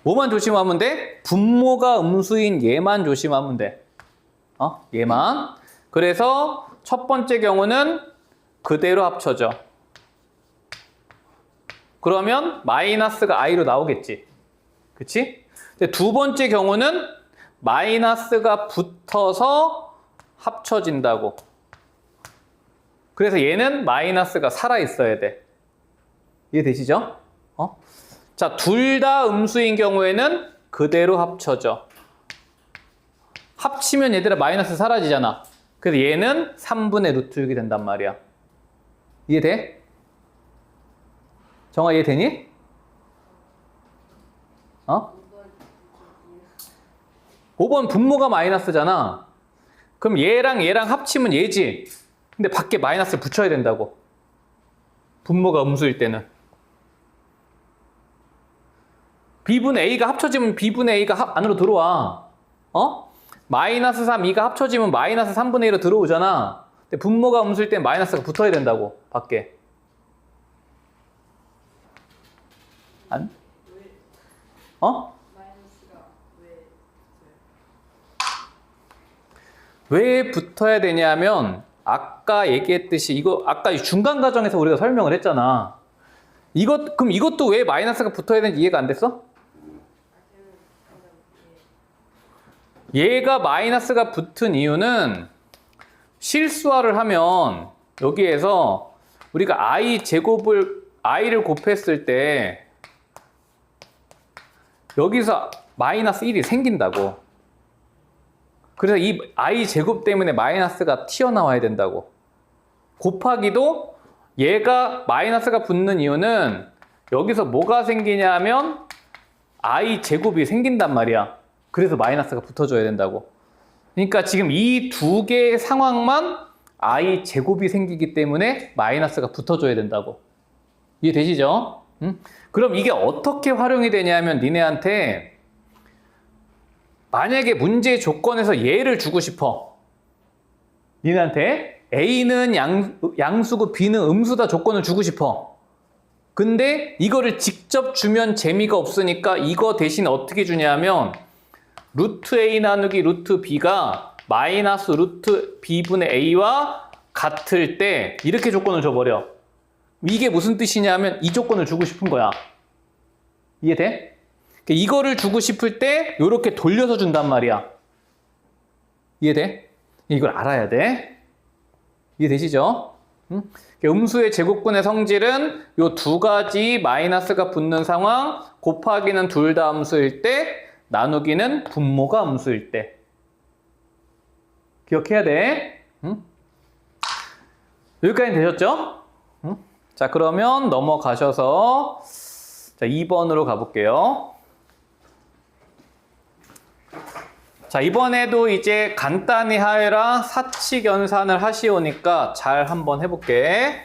뭐만 조심하면 돼? 분모가 음수인 얘만 조심하면 돼. 얘만. 그래서 첫 번째 경우는 그대로 합쳐져. 그러면 마이너스가 i로 나오겠지. 그치? 근데 두 번째 경우는 마이너스가 붙어서 합쳐진다고. 그래서 얘는 마이너스가 살아있어야 돼. 이해되시죠? 자, 둘 다 음수인 경우에는 그대로 합쳐져. 합치면 얘들아 마이너스 사라지잖아. 그래서 얘는 3분의 루트 6이 된단 말이야. 이해돼? 정아 이해되니? 어? 5번 분모가 마이너스잖아. 그럼 얘랑 얘랑 합치면 얘지. 근데 밖에 마이너스를 붙여야 된다고. 분모가 음수일 때는. B분의 A가 합쳐지면 B분의 A가 안으로 들어와. 어? 마이너스 3, 2가 합쳐지면 마이너스 3분의 1로 들어오잖아. 근데 분모가 음수일 땐 마이너스가 붙어야 된다고. 밖에. 안? 어? 왜 붙어야 되냐면 아까 얘기했듯이 이거 아까 중간 과정에서 우리가 설명을 했잖아. 그럼 이것도 왜 마이너스가 붙어야 되는지 이해가 안 됐어? 얘가 마이너스가 붙은 이유는 실수화를 하면 여기에서 우리가 i를 곱했을 때 여기서 마이너스 1이 생긴다고. 그래서 이 i제곱 때문에 마이너스가 튀어나와야 된다고. 곱하기도 얘가 마이너스가 붙는 이유는 여기서 뭐가 생기냐면 i제곱이 생긴단 말이야. 그래서 마이너스가 붙어줘야 된다고. 그러니까 지금 이 두 개의 상황만 i제곱이 생기기 때문에 마이너스가 붙어줘야 된다고. 이해되시죠? 응? 그럼 이게 어떻게 활용이 되냐면 니네한테 만약에 문제 조건에서 얘를 주고 싶어. 니네한테 A는 양수고 B는 음수다 조건을 주고 싶어. 근데 이거를 직접 주면 재미가 없으니까 이거 대신 어떻게 주냐면 루트 A 나누기 루트 B가 마이너스 루트 B분의 A와 같을 때 이렇게 조건을 줘버려. 이게 무슨 뜻이냐면 이 조건을 주고 싶은 거야. 이해돼? 이거를 주고 싶을 때 이렇게 돌려서 준단 말이야. 이해돼? 이걸 알아야 돼. 이해되시죠? 응? 음수의 제곱근의 성질은 이 두 가지 마이너스가 붙는 상황, 곱하기는 둘 다 음수일 때, 나누기는 분모가 음수일 때. 기억해야 돼. 응? 여기까지 되셨죠? 응? 자, 그러면 넘어가셔서 자, 2번으로 가볼게요. 자, 이번에도 이제 간단히 하여라 사칙 연산을 하시오니까 잘 한번 해볼게.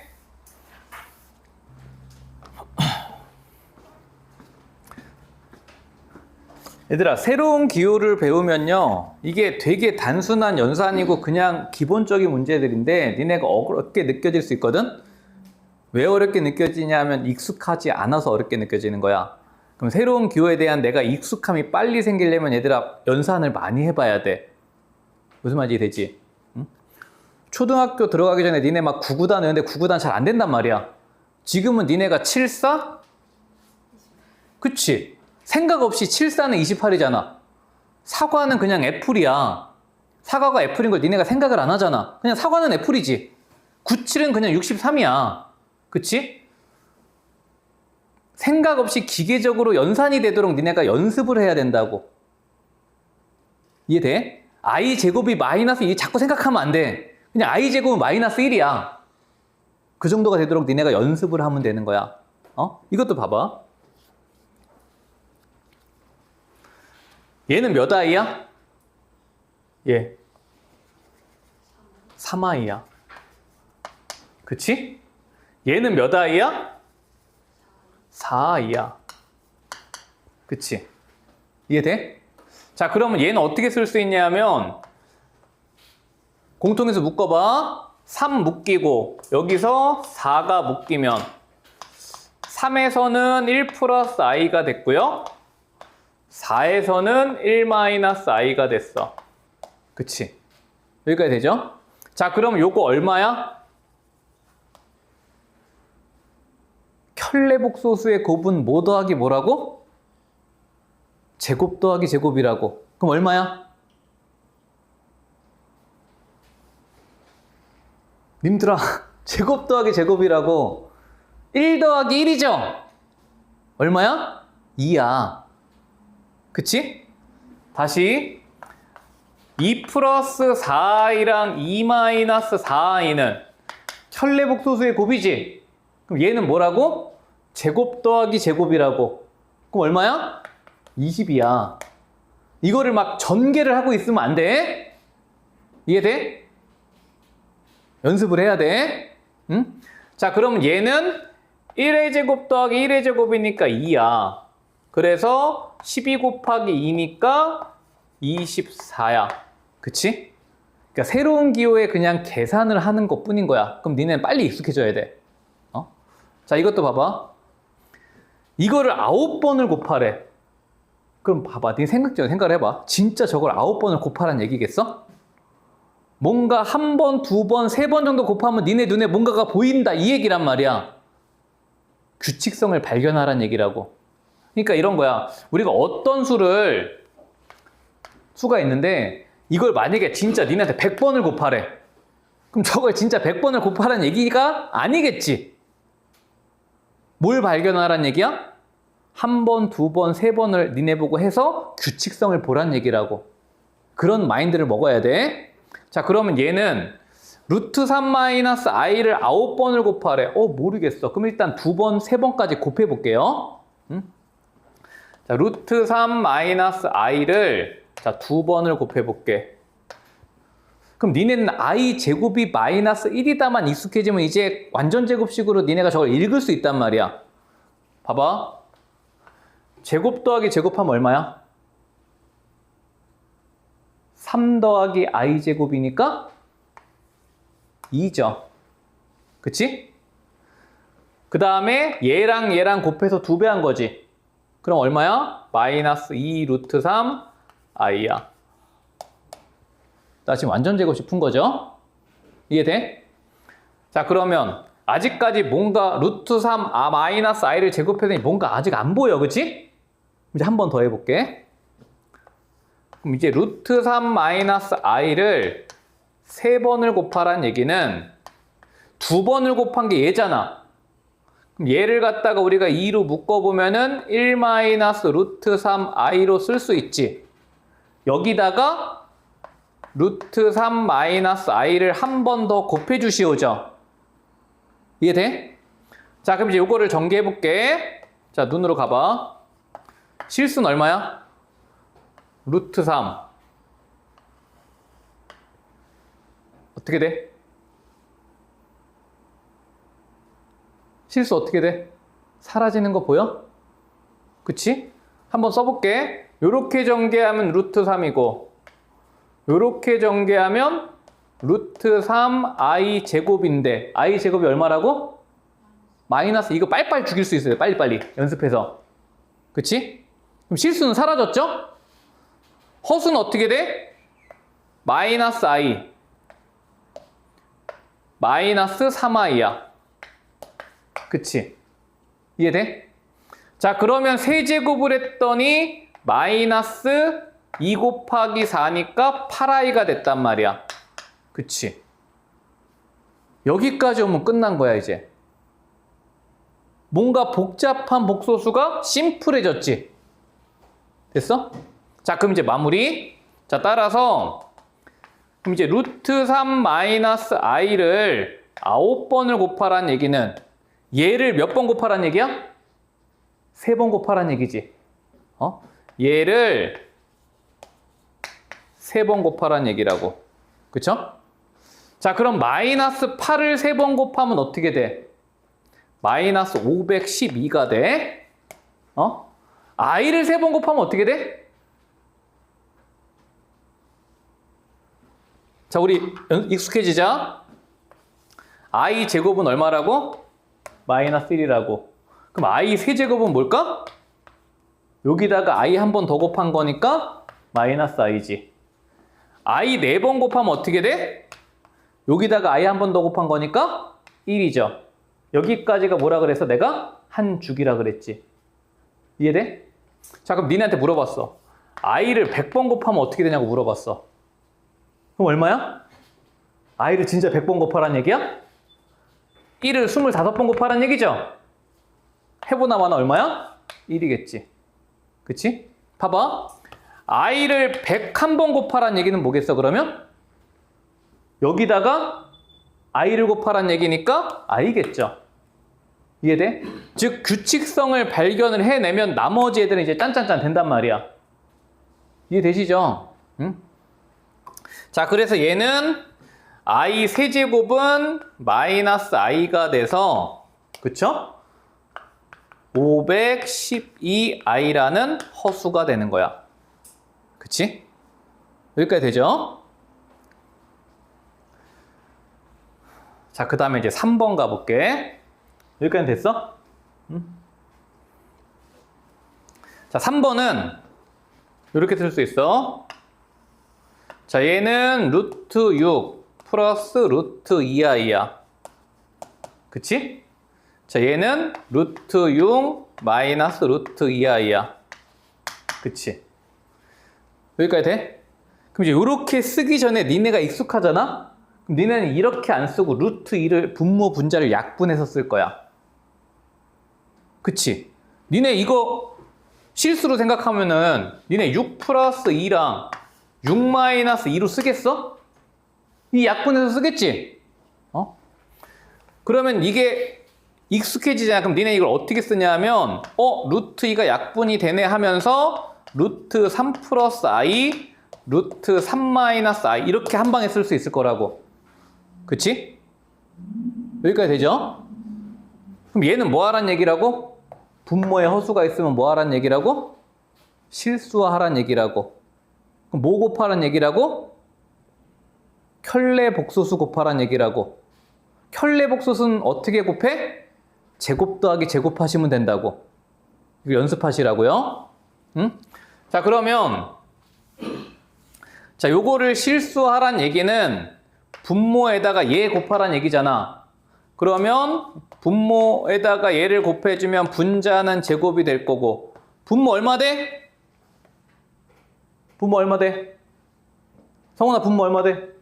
얘들아, 새로운 기호를 배우면요, 이게 되게 단순한 연산이고 그냥 기본적인 문제들인데 니네가 어렵게 느껴질 수 있거든? 왜 어렵게 느껴지냐면 익숙하지 않아서 어렵게 느껴지는 거야. 그럼 새로운 기호에 대한 내가 익숙함이 빨리 생기려면 얘들아 연산을 많이 해봐야 돼. 무슨 말인지 되지? 응? 초등학교 들어가기 전에 니네 막 9구단 외우는데 9구단 잘 안 된단 말이야. 지금은 니네가 74? 그치? 생각 없이 74는 28이잖아. 사과는 그냥 애플이야. 사과가 애플인 걸 니네가 생각을 안 하잖아. 그냥 사과는 애플이지. 97은 그냥 63이야. 그치? 생각 없이 기계적으로 연산이 되도록 니네가 연습을 해야 된다고. 이해돼? i제곱이 마이너스 2 자꾸 생각하면 안 돼. 그냥 i제곱은 마이너스 1이야. 그 정도가 되도록 니네가 연습을 하면 되는 거야. 이것도 봐봐. 얘는 몇 i야? 얘 3i야. 그치? 얘는 몇 i야? 4i야. 그치? 이해돼? 자, 그러면 얘는 어떻게 쓸 수 있냐면 공통에서 묶어봐. 3 묶이고 여기서 4가 묶이면 3에서는 1 플러스 i가 됐고요. 4에서는 1 마이너스 i가 됐어. 그치? 여기까지 되죠? 자, 그럼 요거 얼마야? 켤레복소수의 곱은 뭐 더하기 뭐라고? 제곱 더하기 제곱이라고. 그럼 얼마야? 님들아, 제곱 더하기 제곱이라고. 1 더하기 1이죠? 얼마야? 2야. 그치? 다시 2 플러스 4i랑 2 마이너스 4i는 켤레복소수의 곱이지? 그럼 얘는 뭐라고? 제곱 더하기 제곱이라고. 그럼 얼마야? 20이야. 이거를 막 전개를 하고 있으면 안 돼. 이해돼? 연습을 해야 돼. 응? 자, 그럼 얘는 1의 제곱 더하기 1의 제곱이니까 2야. 그래서 12 곱하기 2니까 24야. 그치? 그러니까 새로운 기호에 그냥 계산을 하는 것 뿐인 거야. 그럼 니네는 빨리 익숙해져야 돼. 자, 이것도 봐봐. 이거를 9번을 곱하래. 그럼 봐봐. 네 생각을 해봐. 진짜 저걸 9번을 곱하라는 얘기겠어? 뭔가 1번, 2번, 3번 정도 곱하면 니네 눈에 뭔가가 보인다. 이 얘기란 말이야. 규칙성을 발견하라는 얘기라고. 그러니까 이런 거야. 우리가 어떤 수가 있는데 이걸 만약에 진짜 니네한테 100번을 곱하래. 그럼 저걸 진짜 100번을 곱하라는 얘기가 아니겠지. 뭘 발견하라는 얘기야? 1번, 2번, 3번을 니네 보고 해서 규칙성을 보라는 얘기라고. 그런 마인드를 먹어야 돼. 자, 그러면 얘는 루트 3-i를 9번을 곱하래. 모르겠어. 그럼 일단 2번, 3번까지 곱해 볼게요. 자, 루트 3-i를 자, 2번을 곱해 볼게. 그럼 니네는 i 제곱이 마이너스 1이다만 익숙해지면 이제 완전 제곱식으로 니네가 저걸 읽을 수 있단 말이야. 봐봐. 제곱 더하기 제곱하면 얼마야? 3 더하기 i 제곱이니까 2죠. 그치? 그 다음에 얘랑 얘랑 곱해서 2배 한 거지. 그럼 얼마야? 마이너스 2 루트 3 i야. 나 지금 완전 제곱식 푼 거죠? 이해돼? 자, 그러면 아직까지 뭔가 루트 3 마이너스 i를 제곱했더니 뭔가 아직 안 보여. 그치? 이제 한 번 더 해볼게. 그럼 이제 루트 3 마이너스 i를 3번을 곱하라는 얘기는 2번을 곱한 게 얘잖아. 그럼 얘를 갖다가 우리가 2로 묶어보면은 1 마이너스 루트 3 i로 쓸 수 있지. 여기다가 루트 3 마이너스 i를 한 번 더 곱해 주시오죠. 이해돼? 자, 그럼 이제 요거를 전개해 볼게. 자, 눈으로 가봐. 실수는 얼마야? 루트 3. 어떻게 돼? 실수 어떻게 돼? 사라지는 거 보여? 그치? 한번 써볼게. 요렇게 전개하면 루트 3이고 요렇게 전개하면 루트 3 i 제곱인데 i 제곱이 얼마라고? 마이너스. 이거 빨리빨리 죽일 수 있어요. 빨리빨리 연습해서. 그치? 그럼 실수는 사라졌죠? 허수는 어떻게 돼? 마이너스 i 마이너스 3i야. 그치? 이해돼? 자, 그러면 세제곱을 했더니 마이너스 2 곱하기 4니까 8i가 됐단 말이야. 그치? 여기까지 오면 끝난 거야, 이제. 뭔가 복잡한 복소수가 심플해졌지? 됐어? 자, 그럼 이제 마무리. 자, 따라서 그럼 이제 루트 3 마이너스 i를 9번을 곱하라는 얘기는 얘를 몇 번 곱하라는 얘기야? 3번 곱하라는 얘기지. 얘를 3번 곱하라는 얘기라고. 그쵸? 자, 그럼 마이너스 8을 3번 곱하면 어떻게 돼? 마이너스 512가 돼. i를 3번 곱하면 어떻게 돼? 자, 우리 익숙해지자. i 제곱은 얼마라고? 마이너스 1이라고. 그럼 i 세제곱은 뭘까? 여기다가 i 한 번 더 곱한 거니까 마이너스 i지. i 4번 곱하면 어떻게 돼? 여기다가 i 한 번 더 곱한 거니까 1이죠. 여기까지가 뭐라 그래서 내가 한 주기라 그랬지. 이해돼? 자, 그럼 니네한테 물어봤어. i를 100번 곱하면 어떻게 되냐고 물어봤어. 그럼 얼마야? i를 진짜 100번 곱하라는 얘기야? 1을 25번 곱하라는 얘기죠? 해보나 마나 얼마야? 1이겠지. 그치? 봐봐. i를 101번 곱하라는 얘기는 뭐겠어, 그러면? 여기다가 i를 곱하라는 얘기니까 i겠죠. 이해돼? 즉 규칙성을 발견을 해내면 나머지 애들은 이제 짠짠짠 된단 말이야. 이해되시죠? 응? 자, 그래서 얘는 i 세제곱은 마이너스 i가 돼서, 그쵸? 512i라는 허수가 되는 거야. 그치? 여기까지 되죠? 자, 그 다음에 이제 3번 가볼게. 여기까지 됐어? 자, 3번은 이렇게 쓸 수 있어. 자, 얘는 루트 6 플러스 루트 2i야. 그치? 자, 얘는 루트 6 마이너스 루트 2i야. 그치? 여기까지 돼? 그럼 이제 이렇게 쓰기 전에 니네가 익숙하잖아? 그럼 니네는 이렇게 안 쓰고 루트 2를 분모 분자를 약분해서 쓸 거야. 그치? 니네 이거 실수로 생각하면은 니네 6 플러스 2랑 6 마이너스 2로 쓰겠어? 이 약분해서 쓰겠지? 그러면 이게 익숙해지잖아. 그럼 니네 이걸 어떻게 쓰냐면 루트 2가 약분이 되네 하면서 루트 3 플러스 i 루트 3 마이너스 i 이렇게 한 방에 쓸 수 있을 거라고. 그치? 여기까지 되죠? 그럼 얘는 뭐 하란 얘기라고? 분모에 허수가 있으면 뭐 하란 얘기라고? 실수하란 얘기라고. 그럼 뭐 곱하란 얘기라고? 켤레 복소수 곱하란 얘기라고. 켤레 복소수는 어떻게 곱해? 제곱 더하기 제곱하시면 된다고. 이거 연습하시라고요. 응? 자, 그러면 자, 요거를 실수하란 얘기는 분모에다가 얘 곱하란 얘기잖아. 그러면 분모에다가 얘를 곱해주면 분자는 제곱이 될 거고, 분모 얼마 돼? 분모 얼마 돼? 성훈아, 분모 얼마 돼?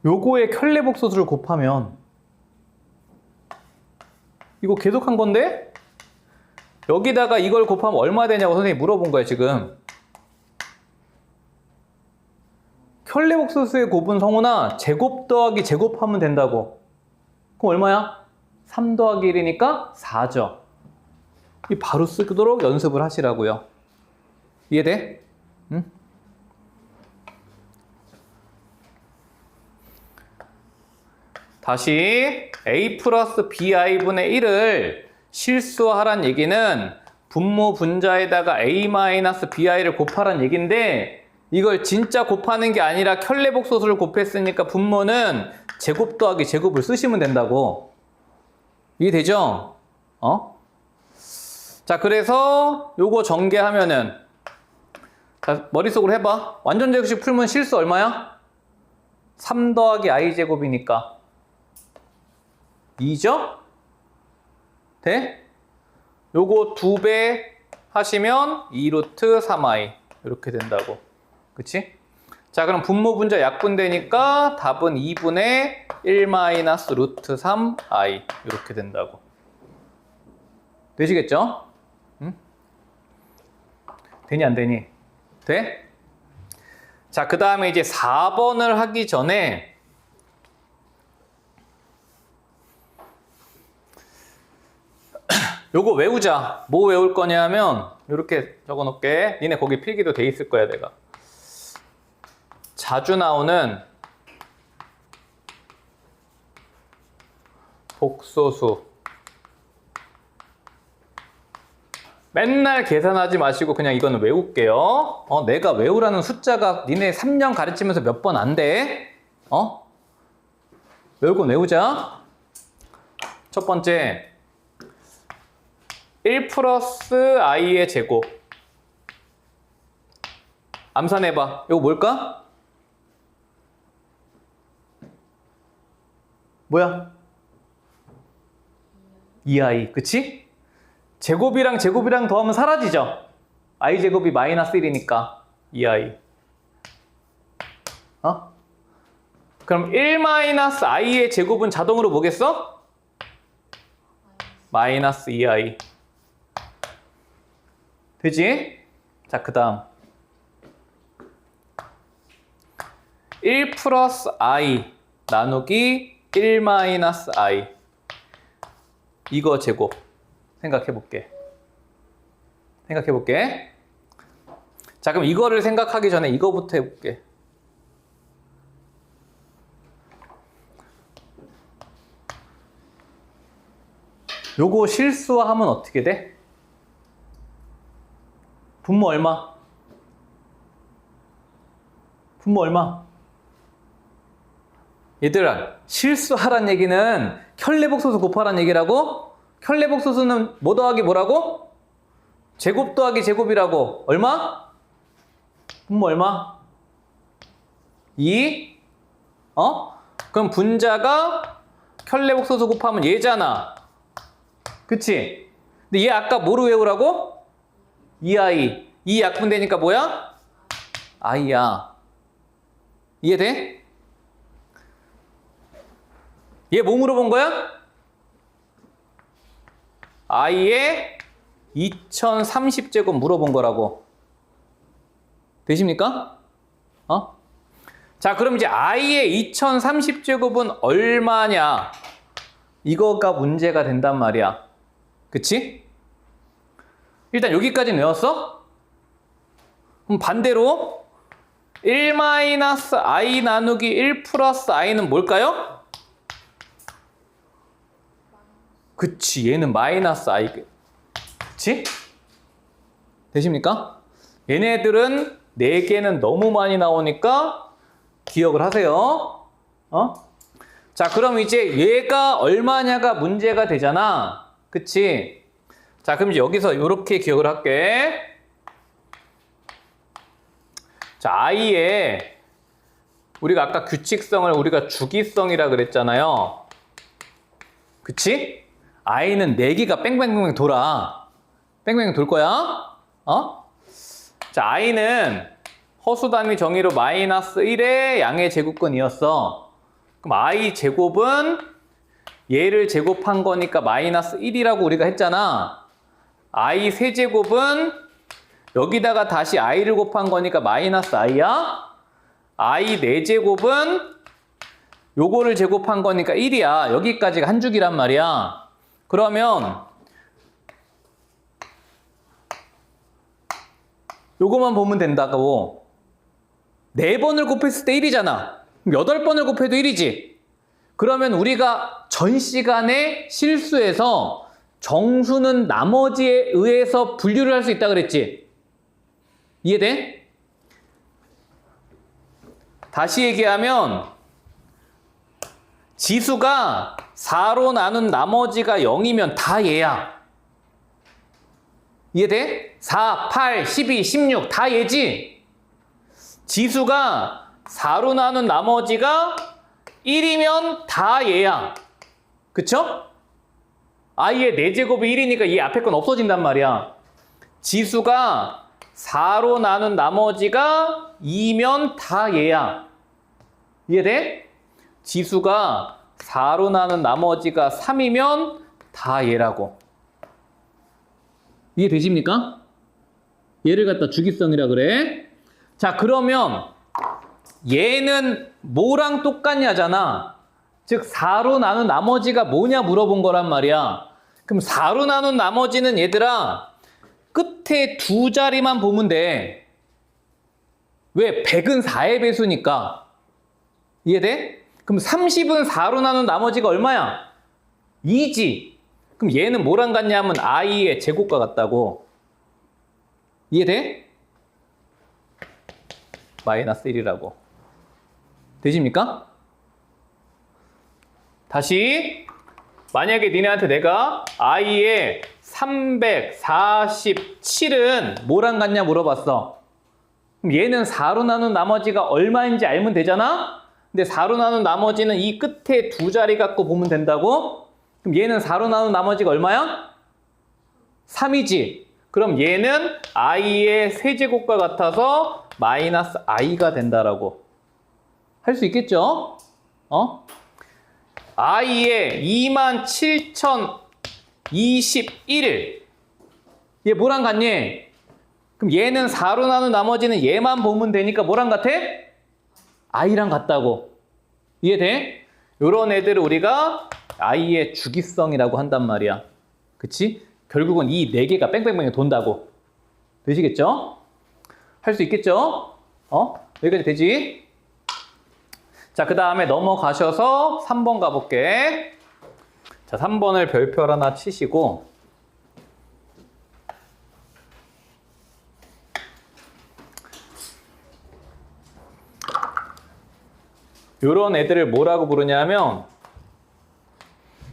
요거의 켤레복소수를 곱하면 이거 계속 한 건데 여기다가 이걸 곱하면 얼마 되냐고 선생님이 물어본 거야 지금. 켤레복소수의 곱은 성훈아 제곱 더하기 제곱하면 된다고. 그럼 얼마야? 3 더하기 1이니까 4죠. 이 바로 쓰도록 연습을 하시라고요. 이해돼? 응? 다시 a 플러스 bi분의 1을 실수하란 얘기는 분모 분자에다가 a 마이너스 bi를 곱하란 얘기인데 이걸 진짜 곱하는 게 아니라 켤레복소수를 곱했으니까 분모는 제곱 더하기 제곱을 쓰시면 된다고. 이해되죠? 자, 그래서 요거 전개하면은 자, 머릿속으로 해봐. 완전 제곱식 풀면 실수 얼마야? 3 더하기 i 제곱이니까 2죠? 돼? 요거 2배 하시면 2루트 3i 이렇게 된다고. 그치? 자, 그럼 분모 분자 약분되니까 답은 2분의 1 마이너스 루트 3i 이렇게 된다고. 되시겠죠? 응? 되니 안 되니? 돼? 자, 그 다음에 이제 4번을 하기 전에 요거 외우자. 뭐 외울 거냐면 이렇게 적어 놓을게. 니네 거기 필기도 돼 있을 거야 내가. 자주 나오는 복소수. 맨날 계산하지 마시고 그냥 이거는 외울게요. 내가 외우라는 숫자가 니네 3년 가르치면서 몇 번 안 돼? 외울 건 외우자. 첫 번째 1 플러스 i의 제곱. 암산해봐. 이거 뭘까? 뭐야? 2i, 그치? 제곱이랑 제곱이랑 더하면 사라지죠? i 제곱이 마이너스 1이니까 2i. 그럼 1 마이너스 i의 제곱은 자동으로 뭐겠어? 마이너스 2i. 되지? 자, 그 다음 1 플러스 i 나누기 1 마이너스 i. 이거 제곱. 생각해 볼게. 자, 그럼 이거를 생각하기 전에 이거부터 해볼게. 요거 실수하면 어떻게 돼? 분모 얼마? 얘들아, 실수하란 얘기는 켤레복소수 곱하란 얘기라고? 켤레복소수는 뭐 더하기 뭐라고? 제곱 더하기 제곱이라고. 얼마? 분모 얼마? 2? 그럼 분자가 켤레복소수 곱하면 얘잖아. 그치? 근데 얘 아까 뭐로 외우라고? 2i. 2 약분되니까 뭐야? i야. 이해돼? 얘 뭐 물어본 거야? i의 2030제곱 물어본 거라고. 되십니까? 자, 그럼 이제 i의 2030제곱은 얼마냐? 이거가 문제가 된단 말이야. 그치? 일단 여기까지는 외웠어? 그럼 반대로 1 마이너스 i 나누기 1 플러스 i는 뭘까요? 그치, 얘는 마이너스 i. 그치? 되십니까? 얘네들은 4개는 너무 많이 나오니까 기억을 하세요. 자, 그럼 이제 얘가 얼마냐가 문제가 되잖아. 그치? 자, 그럼 이제 여기서 이렇게 기억을 할게. 자, i의 우리가 아까 규칙성을 우리가 주기성이라 그랬잖아요. 그치? i는 4개가 뺑뺑뺑 돌아. 뺑뺑 돌 거야. 자, i는 허수 단위 정의로 마이너스 1의 양의 제곱근이었어. 그럼 i 제곱은 얘를 제곱한 거니까 마이너스 1이라고 우리가 했잖아. i 세제곱은 여기다가 다시 i를 곱한 거니까 마이너스 i야. i 4제곱은 요거를 제곱한 거니까 1이야. 여기까지가 한 줄기란 말이야. 그러면 요거만 보면 된다고. 4번을 곱했을 때 1이잖아. 그럼 8번을 곱해도 1이지. 그러면 우리가 전 시간에 실수해서 정수는 나머지에 의해서 분류를 할 수 있다 그랬지. 이해돼? 다시 얘기하면 지수가 4로 나눈 나머지가 0이면 다 얘야. 이해돼? 4, 8, 12, 16 다 얘지. 지수가 4로 나눈 나머지가 1이면 다 얘야. 그쵸? i의 4제곱이 1이니까 얘 앞에 건 없어진단 말이야. 지수가 4로 나눈 나머지가 2면 다 얘야. 이해돼? 지수가 4로 나눈 나머지가 3이면 다 얘라고. 이해되십니까? 얘를 갖다 주기성이라 그래. 자, 그러면 얘는 뭐랑 똑같냐잖아. 즉 4로 나눈 나머지가 뭐냐 물어본 거란 말이야. 그럼 4로 나눈 나머지는 얘들아 끝에 2자리만 보면 돼. 왜? 100은 4의 배수니까. 이해돼? 그럼 30은 4로 나눈 나머지가 얼마야? 2지. 그럼 얘는 뭐랑 같냐면 i의 제곱과 같다고. 이해돼? 마이너스 1이라고. 되십니까? 다시 만약에 니네한테 내가 i의 347은 뭐랑 같냐 물어봤어. 그럼 얘는 4로 나눈 나머지가 얼마인지 알면 되잖아? 근데 4로 나눈 나머지는 이 끝에 2자리 갖고 보면 된다고? 그럼 얘는 4로 나눈 나머지가 얼마야? 3이지. 그럼 얘는 i의 세제곱과 같아서 마이너스 i가 된다라고. 할 수 있겠죠? i의 27,021. 얘 뭐랑 같니? 그럼 얘는 4로 나눈 나머지는 얘만 보면 되니까 뭐랑 같아? i랑 같다고. 이해돼? 요런 애들을 우리가 i의 주기성이라고 한단 말이야. 그치? 결국은 이 네 개가 뺑뺑뺑 돈다고. 되시겠죠? 할 수 있겠죠? 여기까지 되지? 자, 그 다음에 넘어가셔서 3번 가볼게. 자, 3번을 별표 하나 치시고, 요런 애들을 뭐라고 부르냐면,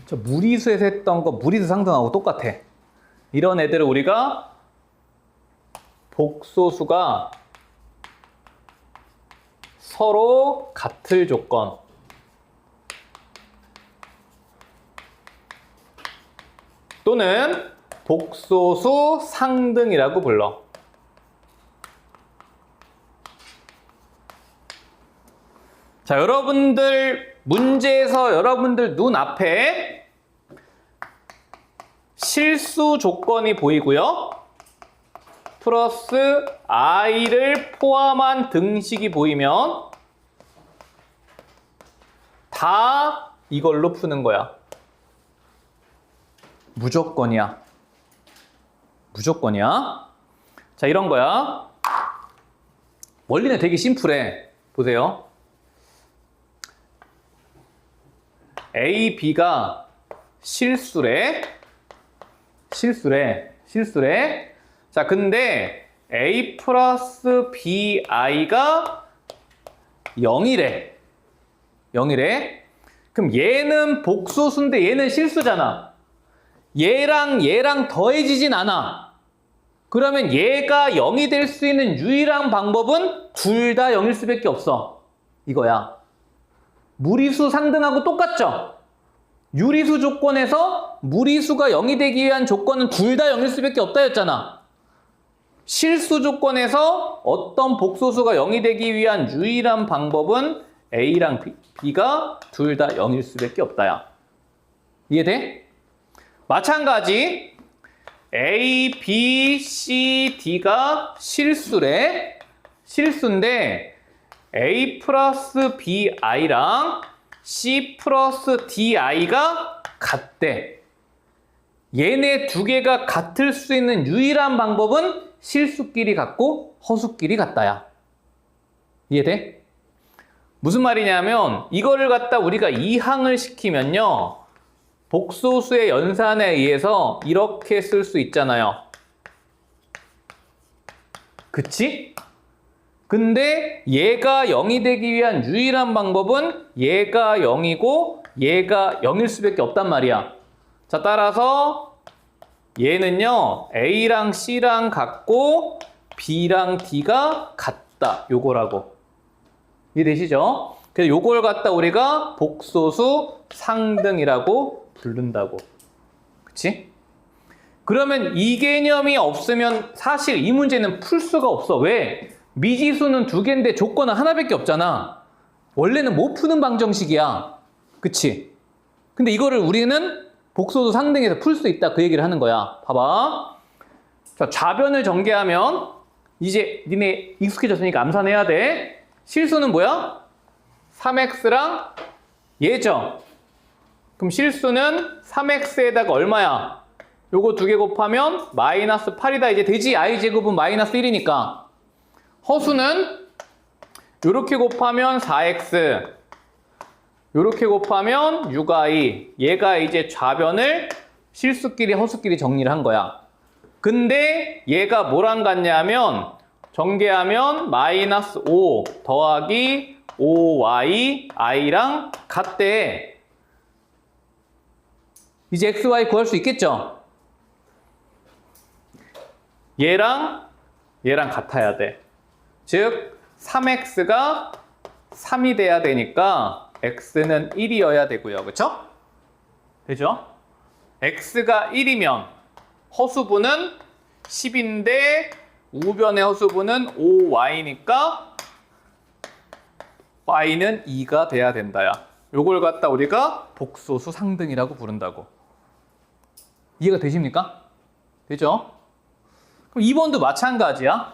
저 무리수에서 했던 거 무리수 상등하고 똑같아. 이런 애들을 우리가 복소수가 서로 같을 조건, 또는 복소수 상등이라고 불러. 자, 여러분들 문제에서 여러분들 눈앞에 실수 조건이 보이고요. 플러스 i를 포함한 등식이 보이면 다 이걸로 푸는 거야. 무조건이야. 무조건이야. 자, 이런 거야. 원리는 되게 심플해. 보세요. A, B가 실수래. 자, 근데 A 플러스 BI가 0이래. 그럼 얘는 복소수인데 얘는 실수잖아. 얘랑 더해지진 않아. 그러면 얘가 0이 될 수 있는 유일한 방법은 둘 다 0일 수밖에 없어. 이거야. 무리수 상등하고 똑같죠? 유리수 조건에서 무리수가 0이 되기 위한 조건은 둘 다 0일 수밖에 없다 였잖아. 실수 조건에서 어떤 복소수가 0이 되기 위한 유일한 방법은 A랑 B가 둘 다 0일 수밖에 없다야. 이해돼? 마찬가지 A, B, C, D가 실수래. 실수인데 A 플러스 BI랑 C 플러스 DI가 같대. 얘네 두 개가 같을 수 있는 유일한 방법은 실수끼리 같고 허수끼리 같다야. 이해돼? 무슨 말이냐면 이거를 갖다 우리가 이항을 시키면요. 복소수의 연산에 의해서 이렇게 쓸 수 있잖아요. 그치? 근데 얘가 0이 되기 위한 유일한 방법은 얘가 0이고 얘가 0일 수밖에 없단 말이야. 자, 따라서 얘는요. A랑 C랑 같고 B랑 D가 같다. 요거라고. 이해되시죠? 그래서 요걸 갖다 우리가 복소수 상등이라고 부른다고. 그치? 그러면 이 개념이 없으면 사실 이 문제는 풀 수가 없어. 왜? 미지수는 두 개인데 조건은 하나밖에 없잖아. 원래는 못 푸는 방정식이야. 그치? 근데 이거를 우리는 복소수 상등해서 풀 수 있다. 그 얘기를 하는 거야. 봐봐. 자, 좌변을 전개하면 이제 니네 익숙해졌으니까 암산해야 돼. 실수는 뭐야? 3x랑 얘죠. 그럼 실수는 3x에다가 얼마야? 요거 두 개 곱하면 마이너스 8이다. 이제 되지? i제곱은 마이너스 1이니까. 허수는 요렇게 곱하면 4x, 요렇게 곱하면 6i. 얘가 이제 좌변을 실수끼리 허수끼리 정리를 한 거야. 근데 얘가 뭐랑 같냐면 전개하면 마이너스 5 더하기 5y i랑 같대. 이제 x, y 구할 수 있겠죠? 얘랑 같아야 돼. 즉 3x가 3이 돼야 되니까 x는 1이어야 되고요. 그쵸? 되죠? x가 1이면 허수분은 10인데 우변의 허수분은 5y니까 y는 2가 돼야 된다야. 요걸 갖다 우리가 복소수 상등이라고 부른다고. 이해가 되십니까? 되죠? 그럼 2번도 마찬가지야.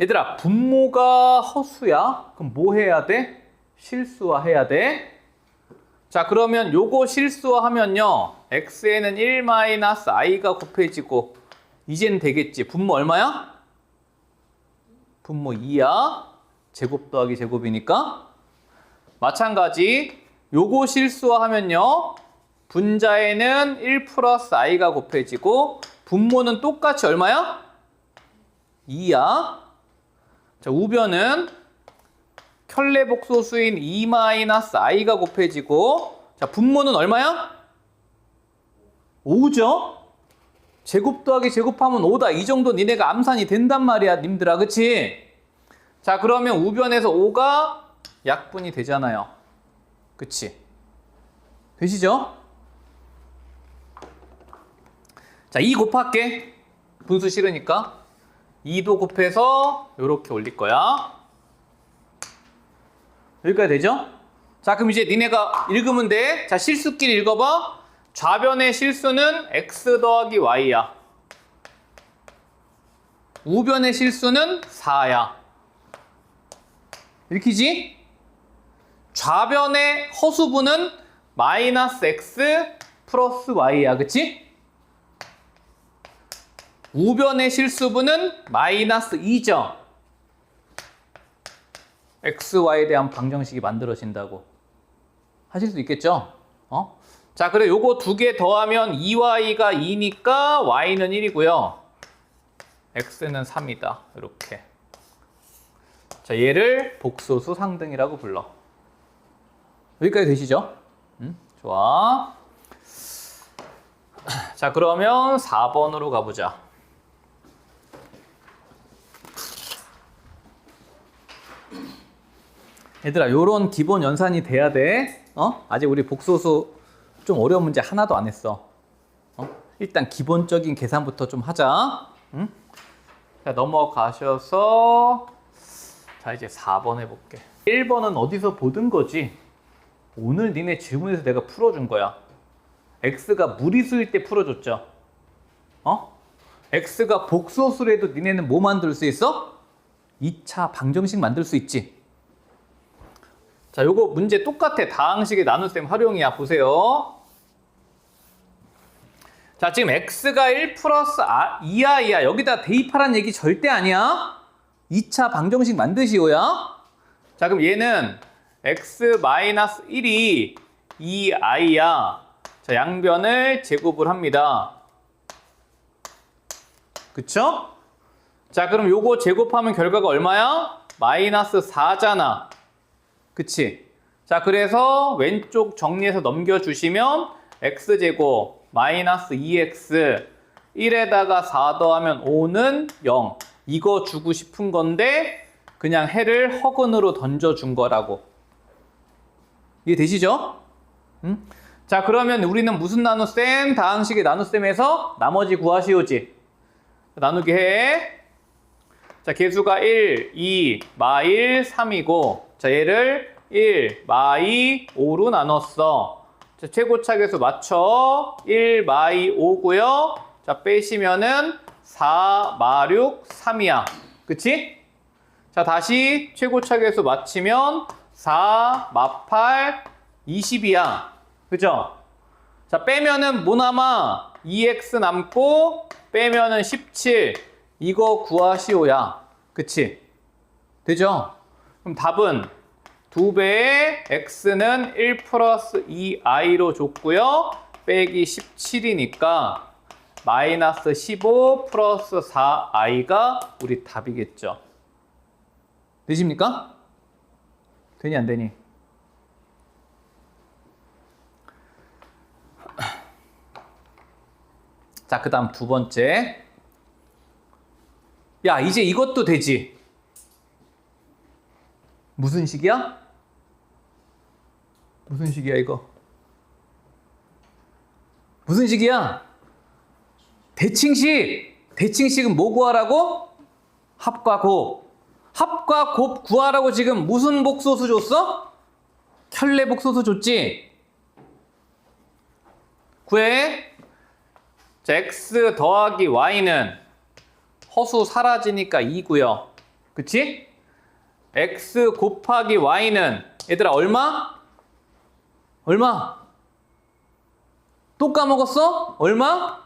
얘들아, 분모가 허수야? 그럼 뭐 해야 돼? 실수화 해야 돼. 자, 그러면 요거 실수화하면요. x에는 1-i가 곱해지고 이제는 되겠지. 분모 얼마야? 분모 2야. 제곱 더하기 제곱이니까. 마찬가지 요거 실수화하면요. 분자에는 1 플러스 i가 곱해지고 분모는 똑같이 얼마야? 2야. 자, 우변은 켤레복소수인 2-i가 곱해지고 자, 분모는 얼마야? 5죠? 제곱 더하기 제곱하면 5다. 이 정도 니네가 암산이 된단 말이야, 님들아. 그치? 자, 그러면 우변에서 5가 약분이 되잖아요. 그치? 되시죠? 자, 2 곱할게. 분수 싫으니까. 2도 곱해서 이렇게 올릴 거야. 여기까지 되죠? 자, 그럼 이제 니네가 읽으면 돼. 자, 실수끼리 읽어봐. 좌변의 실수는 x 더하기 y야. 우변의 실수는 4야. 읽히지? 좌변의 허수분은 마이너스 x 플러스 y야. 그치? 우변의 실수분은 마이너스 2죠. x, y에 대한 방정식이 만들어진다고. 하실 수 있겠죠? 자, 그래 요거 두 개 더하면 2y가 2니까 y는 1이고요. x는 3이다. 이렇게. 자, 얘를 복소수 상등이라고 불러. 여기까지 되시죠? 좋아. 자, 그러면 4번으로 가보자. 얘들아, 요런 기본 연산이 돼야 돼. 아직 우리 복소수 좀 어려운 문제 하나도 안 했어. 일단 기본적인 계산부터 좀 하자. 응? 자, 넘어가셔서 자, 이제 4번 해볼게. 1번은 어디서 보던 거지? 오늘 니네 질문에서 내가 풀어준 거야. x가 무리수일 때 풀어줬죠. x가 복소수래도 니네는 뭐 만들 수 있어? 2차 방정식 만들 수 있지. 자, 요거 문제 똑같아. 다항식의 나눗셈 활용이야. 보세요. 자, 지금 x가 1 플러스 2i야. 여기다 대입하라는 얘기 절대 아니야. 2차 방정식 만드시오야. 자, 그럼 얘는 x 마이너스 1이 2i야. 자, 양변을 제곱을 합니다. 그쵸? 자, 그럼 요거 제곱하면 결과가 얼마야? 마이너스 4잖아. 그치? 자, 그래서 왼쪽 정리해서 넘겨주시면 x제곱 마이너스 2x 1에다가 4 더하면 5는 0. 이거 주고 싶은 건데 그냥 해를 허근으로 던져준 거라고. 이해되시죠? 자, 그러면 우리는 무슨 나눗셈? 다항식의 나눗셈에서 나머지 구하시오지. 나누기 해. 자, 개수가 1, 2, 마1, 3이고 자, 얘를 1, 마2, 5로 나눴어. 자, 최고차계수 맞춰. 1, 마2, 5고요. 자, 빼시면은 4, 마6, 3이야. 그치? 자, 다시 최고차계수 맞추면 4, 마8, 20이야. 그죠? 자, 빼면은 뭐 남아? 2x 남고 빼면은 17. 이거 구하시오야. 그치? 되죠? 그럼 답은 2배의 x는 1 플러스 2i로 줬고요. 빼기 17이니까 마이너스 15 플러스 4i가 우리 답이겠죠. 되십니까? 되니 안 되니? 자, 그 다음 두 번째. 야, 이제 이것도 되지. 무슨 식이야? 무슨 식이야, 이거? 무슨 식이야? 대칭식! 대칭식은 뭐 구하라고? 합과 곱. 합과 곱 구하라고 지금 무슨 복소수 줬어? 켤레 복소수 줬지? 구해. 자, x 더하기 y는 허수 사라지니까 2고요. 그치? x 곱하기 y는 얘들아 얼마? 얼마? 또 까먹었어? 얼마?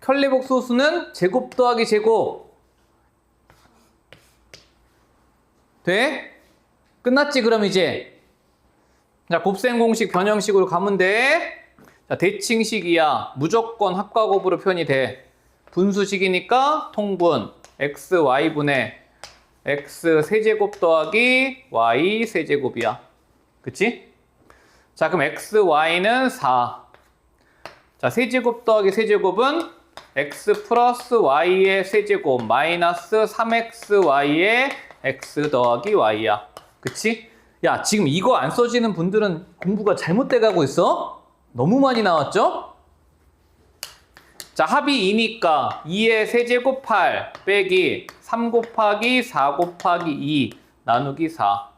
켤레복소수는 제곱 더하기 제곱. 돼? 끝났지 그럼 이제? 자, 곱셈 공식 변형식으로 가면 돼. 자, 대칭식이야. 무조건 합과곱으로 표현이 돼. 분수식이니까 통분 x, y분의 x 세제곱 더하기 y 세제곱이야. 그치? 자, 그럼 x, y는 4. 자, 세제곱 더하기 세제곱은 x 플러스 y의 세제곱 마이너스 3xy의 x 더하기 y야. 그치? 야, 지금 이거 안 써지는 분들은 공부가 잘못돼 가고 있어? 너무 많이 나왔죠? 자, 합이 2니까 2의 세제곱 8 빼기 3 곱하기 4 곱하기 2 나누기 4.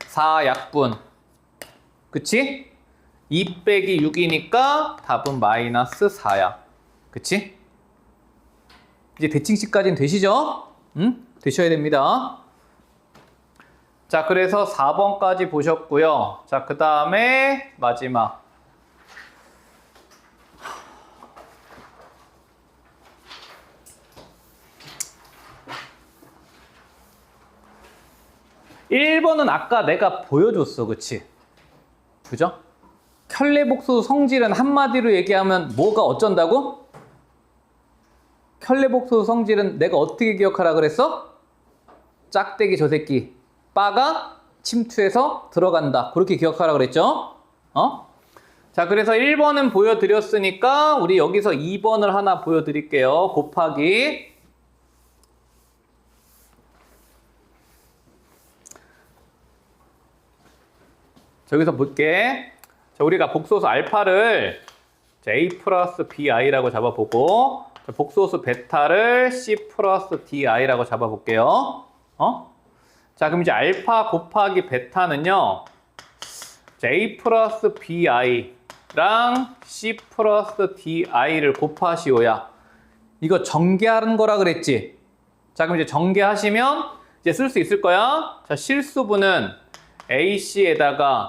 4 약분. 그치? 2 빼기 6이니까 답은 마이너스 4야. 그치? 이제 대칭식까지는 되시죠? 응? 되셔야 됩니다. 자, 그래서 4번까지 보셨고요. 자, 그 다음에 마지막. (1번은) 아까 내가 보여줬어. 그치? 그죠? 켤레복소 성질은 한마디로 얘기하면 뭐가 어쩐다고? 켤레복소 성질은 내가 어떻게 기억하라 그랬어? 짝대기 저 새끼 빠가 침투해서 들어간다. 그렇게 기억하라 그랬죠? 자, 그래서 1번은 보여드렸으니까 우리 여기서 2번을 하나 보여드릴게요. 곱하기 자, 여기서 볼게. 자, 우리가 복소수 알파를 a 플러스 bi라고 잡아보고 복소수 베타를 c 플러스 di라고 잡아볼게요. 자, 그럼 이제 알파 곱하기 베타는요. a 플러스 bi랑 c 플러스 di를 곱하시오야. 이거 전개하는 거라 그랬지? 자, 그럼 이제 전개하시면 이제 쓸 수 있을 거야. 자, 실수분은 ac에다가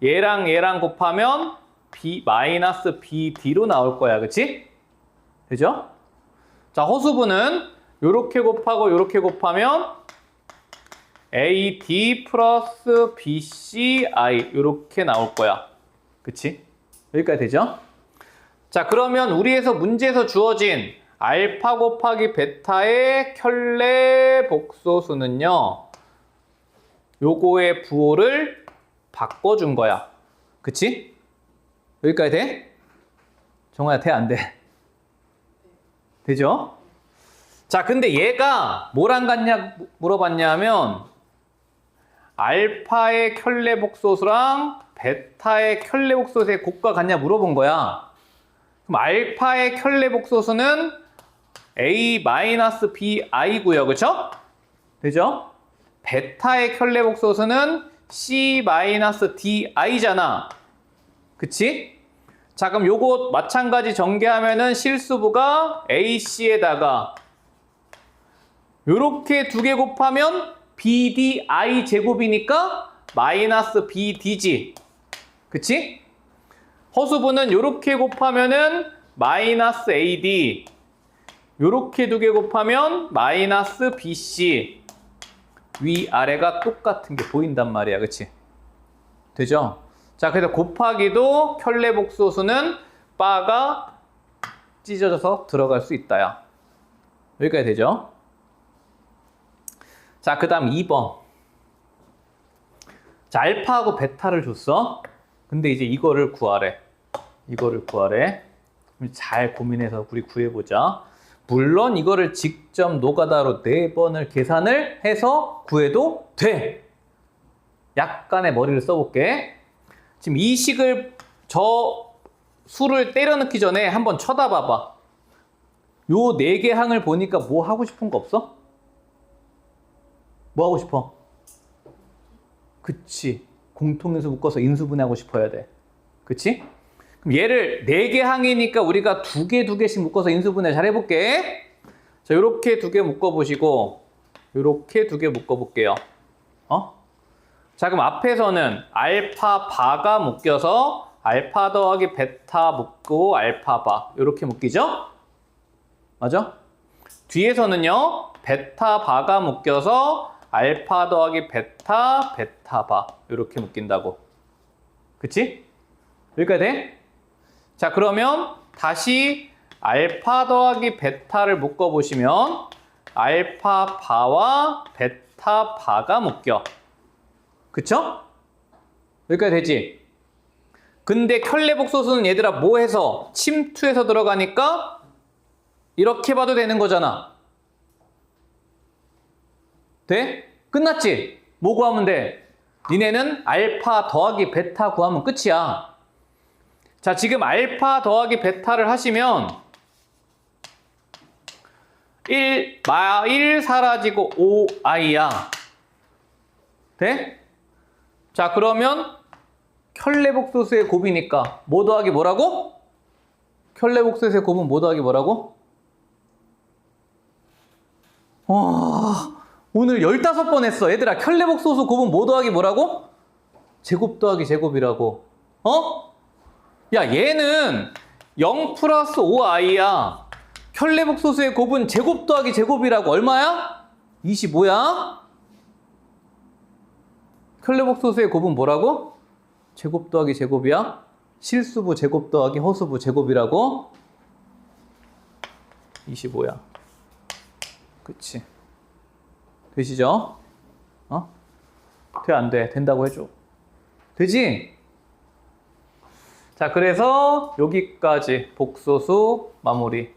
얘랑 얘랑 곱하면 b 마이너스 bd로 나올 거야. 그치? 되죠? 자, 허수분은 요렇게 곱하고 요렇게 곱하면 AD 플러스 BCI 요렇게 나올 거야. 그치? 여기까지 되죠? 자, 그러면 우리에서 문제에서 주어진 알파 곱하기 베타의 켤레 복소수는요. 요거의 부호를 바꿔준 거야. 그치? 여기까지 돼? 정화야, 돼? 안 돼? 되죠? 자, 근데 얘가 뭐랑 같냐 물어봤냐면 알파의 켤레복소수랑 베타의 켤레복소수의 곱과 같냐 물어본 거야. 그럼 알파의 켤레복소수는 a-bi고요. 그쵸? 되죠? 베타의 켤레복소수는 c-di잖아. 그치? 자, 그럼 요거 마찬가지 전개하면은 실수부가 ac에다가 요렇게 두 개 곱하면 bdi 제곱이니까 마이너스 bd지. 그치? 허수부는 요렇게 곱하면은 마이너스 ad. 요렇게 두 개 곱하면 마이너스 bc. 위아래가 똑같은 게 보인단 말이야. 그치? 되죠? 자, 그래서 곱하기도 켤레복소수는 바가 찢어져서 들어갈 수 있다야. 여기까지 되죠? 자, 그 다음 2번. 자, 알파하고 베타를 줬어. 근데 이제 이거를 구하래. 이거를 구하래. 잘 고민해서 우리 구해보자. 물론 이거를 직접 노가다로 4번을 계산을 해서 구해도 돼. 약간의 머리를 써볼게. 지금 이 식을 저 수를 때려 넣기 전에 한번 쳐다봐봐. 요 4개 항을 보니까 뭐 하고 싶은 거 없어? 뭐 하고 싶어? 그치. 공통인수 묶어서 인수분해하고 싶어야 돼. 그치? 그럼 얘를 4개 항이니까 우리가 2개, 2개씩 묶어서 인수분해 잘 해볼게. 자, 요렇게 2개 묶어보시고 이렇게 두 개 묶어볼게요. 자, 그럼 앞에서는 알파 바가 묶여서 알파 더하기 베타 묶고 알파 바 이렇게 묶이죠? 맞아? 뒤에서는요 베타 바가 묶여서 알파 더하기 베타 베타 바 이렇게 묶인다고. 그치? 여기까지 돼? 자, 그러면 다시 알파 더하기 베타를 묶어보시면 알파 바와 베타 바가 묶여. 그쵸? 여기까지 되지? 근데 켤레복소수는 얘들아 뭐 해서? 침투해서 들어가니까 이렇게 봐도 되는 거잖아. 돼? 끝났지? 뭐 구하면 돼? 니네는 알파 더하기 베타 구하면 끝이야. 자, 지금 알파 더하기 베타를 하시면 1 사라지고 5i야. 돼? 자, 그러면 켤레복소수의 곱이니까 뭐 더하기 뭐라고? 켤레복소수의 곱은 뭐 더하기 뭐라고? 와, 오늘 15번 했어. 얘들아, 켤레복소수 곱은 뭐 더하기 뭐라고? 제곱 더하기 제곱이라고. 야, 얘는 0 플러스 5i야. 켤레복소수의 곱은 제곱 더하기 제곱이라고. 얼마야? 25야? 켤레복소수의 곱은 뭐라고? 제곱 더하기 제곱이야? 실수부 제곱 더하기 허수부 제곱이라고? 25야. 그치? 되시죠? 돼, 안 돼? 된다고 해줘. 되지? 자, 그래서 여기까지 복소수 마무리.